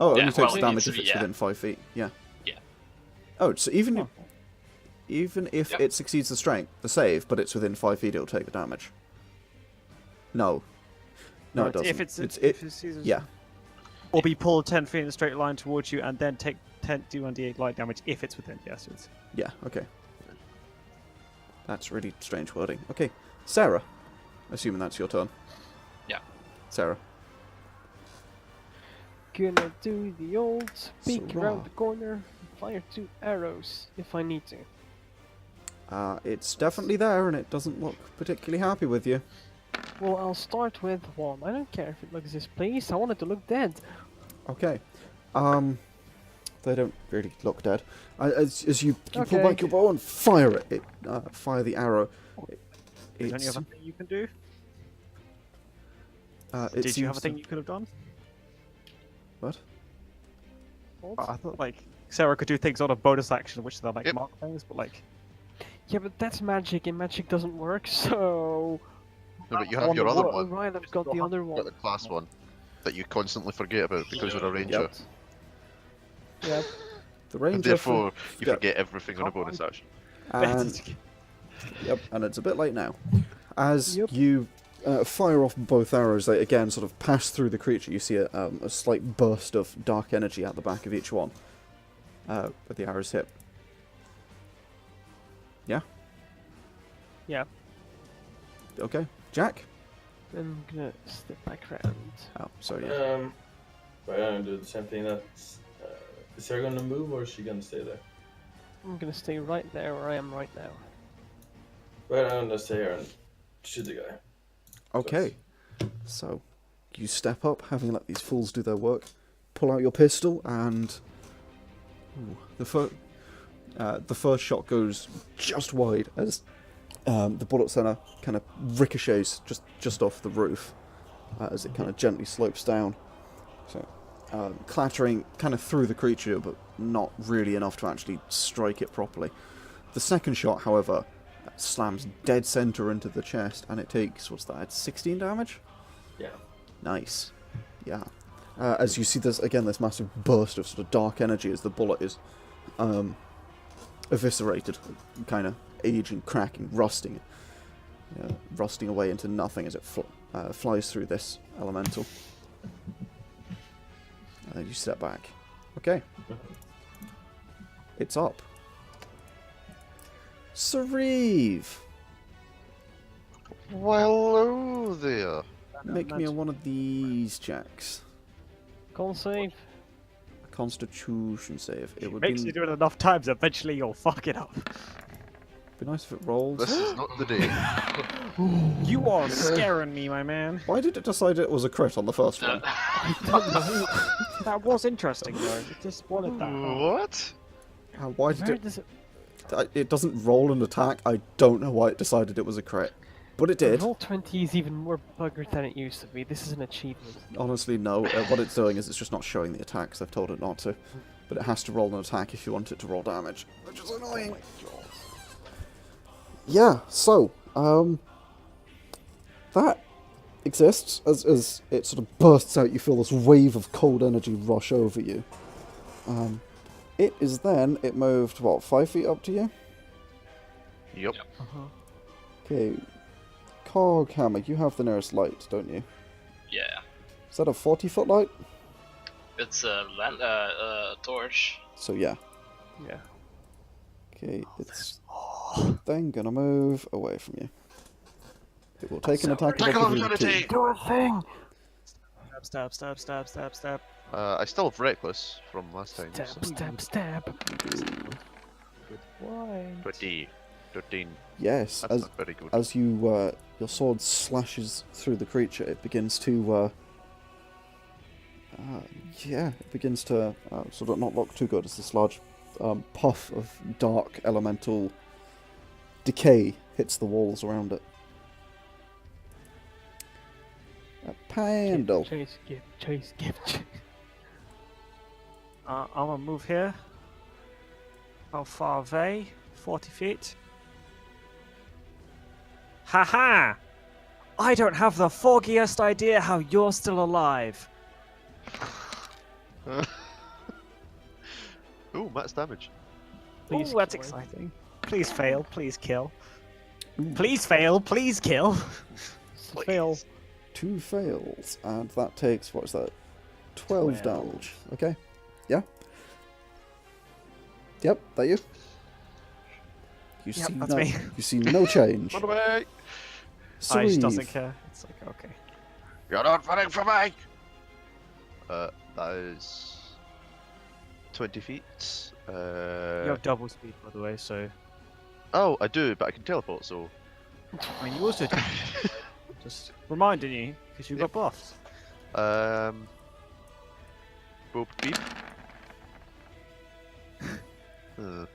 Oh, it only takes the damage if it's within 5 feet. Yeah. Yeah. Oh, so even if it succeeds the save, but it's within 5 feet, it'll take the damage. No, it doesn't. If it's yeah. Or be pulled 10 feet in a straight line towards you, and then take 1d8 light damage if it's within. Yes, it's. Yeah. Okay. That's really strange wording. Okay, Sarah. Assuming that's your turn. Yeah. Sarah. Gonna do the old peek Sarah. around the corner, fire 2 arrows if I need to. It's definitely there, and it doesn't look particularly happy with you. Well, I'll start with 1. I don't care if it looks displeased. I want it to look dead. Okay. They don't really look dead. As you pull back your bow and fire it, fire the arrow. Is there any other thing you can do? Did you have a thing you could have done? What? I thought like Sarah could do things on a bonus action, which they're like mark things, but like. Yeah, but that's magic, and magic doesn't work. So. No, but you have your other one. Right, I've got the other one. The class one that you constantly forget about because you're a ranger. Yep. The ranger. And therefore, you forget everything on a bonus action. And, yep, and it's a bit late now. As you fire off both arrows, they again sort of pass through the creature. You see a slight burst of dark energy at the back of each one. Where the arrows hit. Yeah? Yeah. Okay. Jack? I'm gonna step back around. Oh, sorry. Right, I'm gonna do the same thing. That's is Sarah gonna move or is she gonna stay there? I'm gonna stay right there where I am right now. Right, I'm gonna stay here and shoot the guy. Okay. So, you step up, having let these fools do their work, pull out your pistol, and the first shot goes just wide as the bullet center kind of ricochets just off the roof as it kind of gently slopes down. So, clattering kind of through the creature, but not really enough to actually strike it properly. The second shot, however, slams dead center into the chest, and it takes, what's that, 16 damage? Yeah. Nice. Yeah. As you see this massive burst of sort of dark energy as the bullet is eviscerated, kind of aging, cracking, rusting away into nothing as it flies through this elemental. And then you step back. Okay. It's up. Sauriv! Well, hello there. Make me one of these checks. Con save. A constitution save. It would Makes be, you do it enough times, eventually you'll fuck it up. be nice if it rolls. This is not the day. You are scaring me, my man. Why did it decide it was a crit on the first one? That was interesting, though. It just wanted that. What? Why did Where it... does it? It doesn't roll an attack. I don't know why it decided it was a crit. But it did. Roll 20 is even more buggered than it used to be. This is an achievement. Honestly, no. What it's doing is it's just not showing the attacks. I've told it not to. But it has to roll an attack if you want it to roll damage. Which is annoying. Yeah, so, that exists. As it sort of bursts out, you feel this wave of cold energy rush over you. It moved, what, 5 feet up to you? Yep. Okay. Coghammer, you have the nearest light, don't you? Yeah. Is that a 40-foot light? It's a torch. So yeah. Yeah. Okay, it's then gonna move away from you. It will take an attack of Attack of opportunity. opportunity! Do a thing! Stab, stab, stab, stab, stab. I still have reckless from last time. Stab, so. stab, stab. Why? 20. 13. Yes, That's not very good. as you your sword slashes through the creature, it begins to it begins to sort of not look too good as this large puff of dark elemental decay hits the walls around it. Pandal. Chase, gift. I'm gonna move here. How far away? 40 feet. Haha! I don't have the foggiest idea how you're still alive. Ooh, max damage. Oh, that's exciting. Please fail, please kill. Please fail, please kill. Fail. 2 fails, and that takes, what is that? 12 damage. Okay. Yeah. Yep, that you. You Yep, see that's no, me. you see no change. Run away! Ice doesn't Sauriv. care. It's like, okay. You're not running from me! That is 20 feet. You have double speed, by the way, so... Oh, I do, but I can teleport, so... I mean, you also do. Just reminding you, because you got buffs. Boop beep. You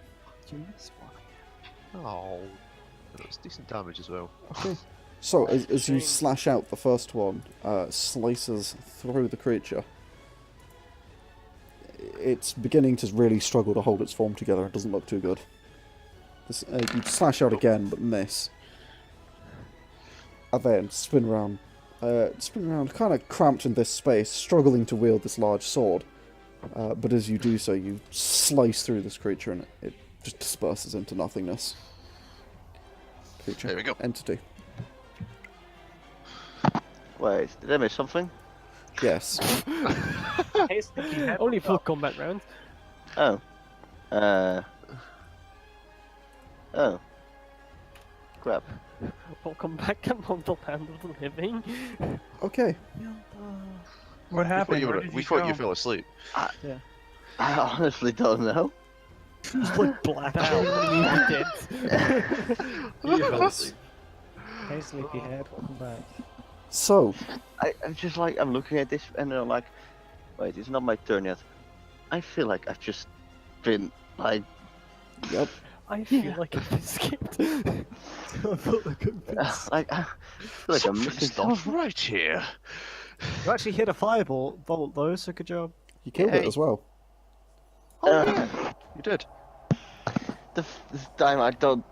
missed one. Oh. That's decent damage as well. Okay. So, as you slash out, the first one slices through the creature. It's beginning to really struggle to hold its form together. It doesn't look too good. This, you slash out again, but miss. And then spin around, kind of cramped in this space, struggling to wield this large sword. But as you do so, you slice through this creature and it just disperses into nothingness. Creature. There we go. Entity. Wait, did I miss something? Yes. Only full combat round. Oh. Oh. Crap. Welcome back to Pandal the Living. Okay. What happened? Where did We you thought go? you fell asleep. I honestly don't know. like black You did. Yes. Hey, sleepyhead, welcome back. So, I'm just like, I'm looking at this and I'm like, wait, it's not my turn yet. I feel like I've just been, like, yep. I feel like a biscuit. I felt like a biscuit. I feel like I'm missing Something's not something. right here. You actually hit a fireball bolt though, so good job. You killed it Yay. as well. You did. This time I don't.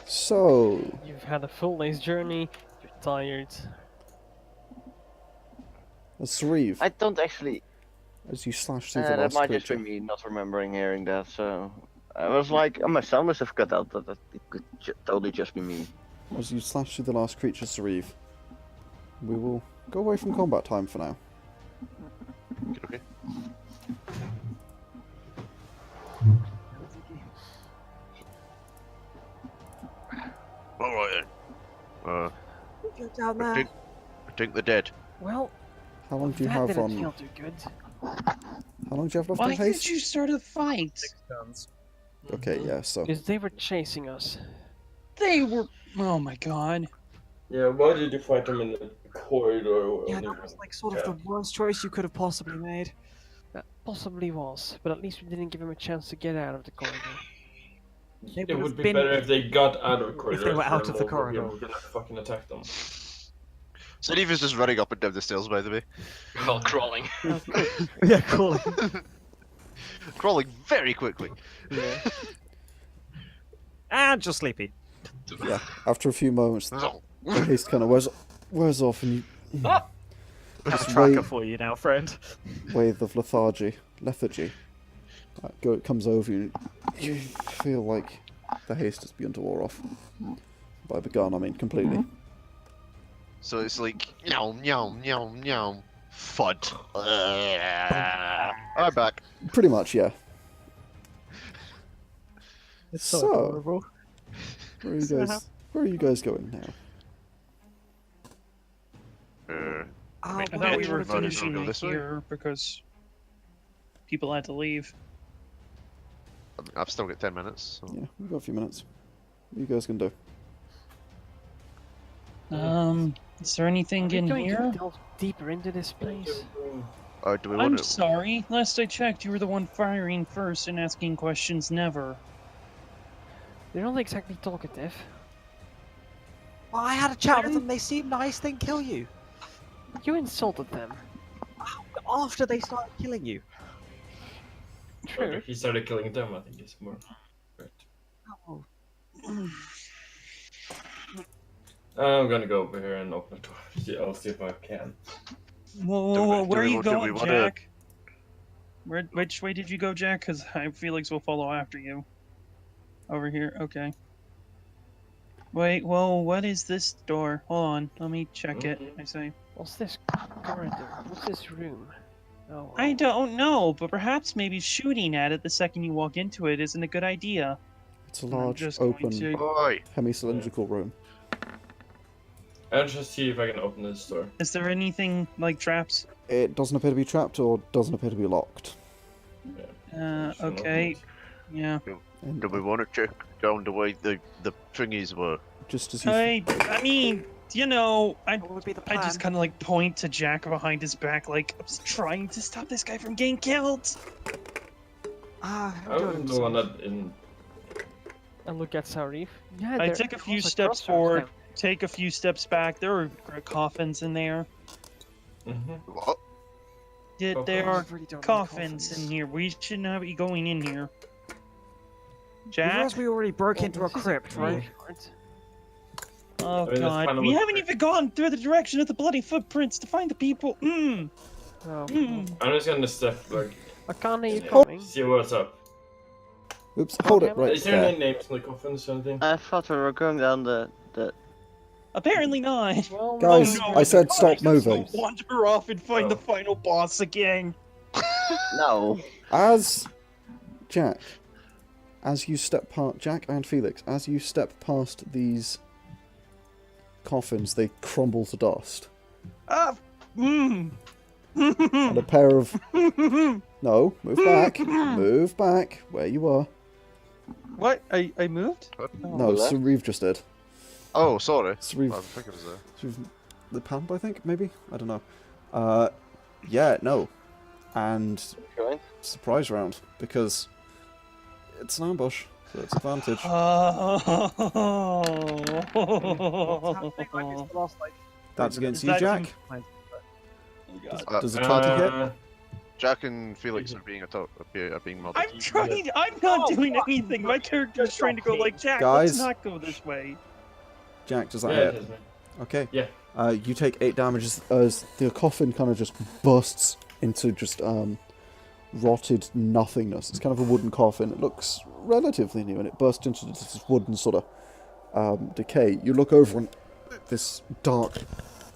So, You've had a full day's journey. You're tired. Sauriv, I don't actually. as you slash through the That last might creature. just be me not remembering hearing that. So I was like, oh, my sound must have cut out. That it could totally just be me. As you slash through the last creature, Sauriv, we will go away from combat time for now. Okay. Alright then. Go down I there. think they're dead. Well, How long do you that have didn't on? feel too good. How long do you have left Why on did haste? you start a fight? Okay, yeah. So Because they were chasing us. They were. Oh my god. Yeah, why did you fight them in the corridor? Or Yeah, in the- that was like sort of the worst choice you could have possibly made. That possibly was, but at least we didn't give him a chance to get out of the corridor. It would would have be been- better if they got out of the corridor. they were so out then of the we're here, corridor. We're gonna fucking attack them. Sauriv is just running up and down the stairs, by the way. Well, crawling. Yeah, cool. Crawling very quickly. And just sleepy. yeah, after a few moments, Oh, the haste kind of wears off, and you Have a Just tracker wait. for you now, friend. wave of lethargy comes over you. You feel like the haste has begun to wear off. By begun, I mean completely. So it's like meow meow meow meow. Fud. I'm back. Pretty much, yeah. It's so so adorable. Where are you guys going now? Oh, I what thought do we you were want to do? finishing go it this way? here because people had to leave. I've still got 10 minutes. So. Yeah, we've got a few minutes. What are you guys gonna do? Is there anything Are we in going to here? delve deeper into this place? Do we I'm want to? sorry. Last I checked, you were the one firing first and asking questions never. They're not exactly talkative. Well, I had a chat with them. They seemed nice. They didn't kill you. You insulted them. After they started killing you. True. He started killing them, I think it's more correct. Oh. I'm gonna go over here and open the door. I'll see if I can. Whoa, where are you do we going, wanna- Jack? Which way did you go, Jack? Because Felix will follow after you. Over here, okay. Wait, whoa, what is this door? Hold on, let me check it, I say. What's this corridor? What's this room? Oh, I don't know, but perhaps maybe shooting at it the second you walk into it isn't a good idea. It's a I'm large, just going open, to- Oi! hemi-cylindrical room. I'll just see if I can open this door. Is there anything like traps? It doesn't appear to be trapped or doesn't appear to be locked. Okay. Yeah. And Do we want to check down the way the thingies were? just as you I mean, you know, What would be the I plan? just kind of like point to Jack behind his back, like I was trying to stop this guy from getting killed. I'm I'm doing the one that in. and look at Sauriv. Yeah, I there- take a there's few also steps crossroads forward, down. take a few steps back. There are coffins in there. What? There I are really don't like coffins in here. We should not be going in here. You Jack? realize we already broke into a This is crypt, right? short. Oh I mean, that's god. kind of We what- haven't even gone through the direction of the bloody footprints to find the people. Oh, I'm just gonna step like. Akane, you Yeah. coming? See what's up. Oops, hold it Okay, right Is there there. any names on the coffins or anything? I thought we were going down the. Apparently not. Well, Guys, Oh, no, I said stop Christ, let's moving. not wander off and find the Oh. final boss again. No. As you step past Jack and Felix, as you step past these coffins, they crumble to dust, and a pair of no, move back where you are. What? I moved? No, left? Sauriv just did. Oh, sorry. Sauriv, I think it was there. Sauriv the Pandal, I think, maybe? I don't know. Yeah, no. And Going? surprise round, because it's an ambush, so it's advantage. That's against you, That Jack. Uh, Does it try to hit? Jack and Felix are being are being modded. I'm trying. I'm not doing anything. My character's trying to go like Jack. Guys. Let's not go this way. Jack, does that Yeah, it hit? is me. Okay. Yeah. You take 8 damage as the coffin kind of just bursts into just rotted nothingness. It's kind of a wooden coffin. It looks relatively new, and it bursts into this wooden sort of decay. You look over, and this dark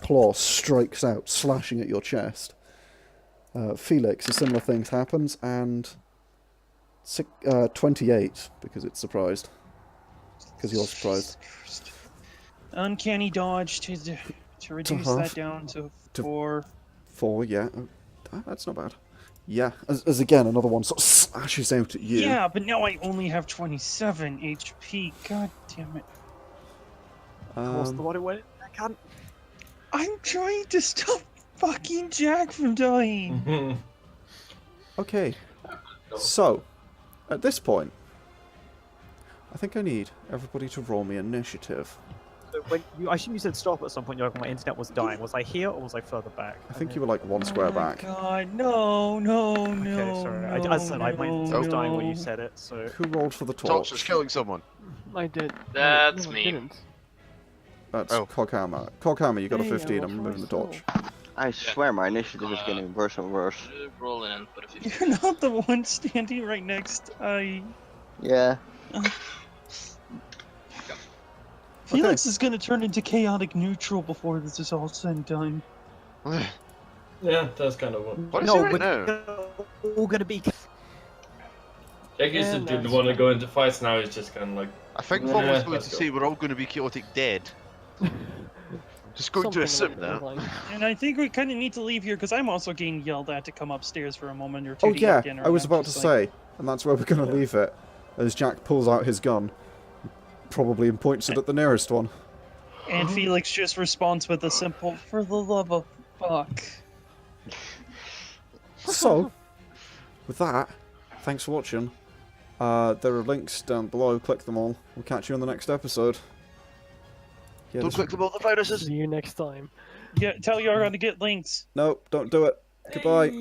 claw strikes out, slashing at your chest. Felix, a similar thing happens, and 28, because it's surprised. Because you're surprised. Uncanny dodge to reduce half. that down to 4. 4, yeah. Oh, that's not bad. Yeah, as again, another one sort of slashes out at you. Yeah, but now I only have 27 HP. God damn it. What's the what it went? I can't. I'm trying to stop fucking Jack from dying. Okay, so, at this point, I think I need everybody to roll me initiative. So when I assume you said stop at some point. My internet was dying. Was I here or was I further back? I think you were like 1 square back. God, no. Okay, sorry. I my internet was dying when you said it. So Who rolled for the Torch torch? is killing someone. I did. That's No, I me. didn't. That's Oh. Coghammer. Coghammer, you got a Hey, 15, I I'm rolled removing the for torch. I swear my initiative is getting worse and worse. Rolling in, but if you You're not the one standing right next. Yeah. Felix is gonna turn into chaotic neutral before this is all said and done. Yeah, that's kind of what. What is he right now? we're all gonna be. Jack Yeah, didn't that's want to go into fights now. He's just kind of like. I think Yeah, Fog was going let's to go. say we're all going to be chaotic dead. Just going to Something assume along that. those lines. And I think we kind of need to leave here because I'm also getting yelled at to come upstairs for a moment or two. Oh to yeah, eat dinner, I was and I'm about to just like, say, and that's where we're going to leave it, as Jack pulls out his gun, probably and points it at the nearest one. And Felix just responds with a simple, "For the love of fuck." So, with that, thanks for watching. There are links down below, click them all. We'll catch you in the next episode. Yeah, Don't this- click about the viruses. See you next time. Yeah, tell Yargon to get links. No, don't do it. Goodbye.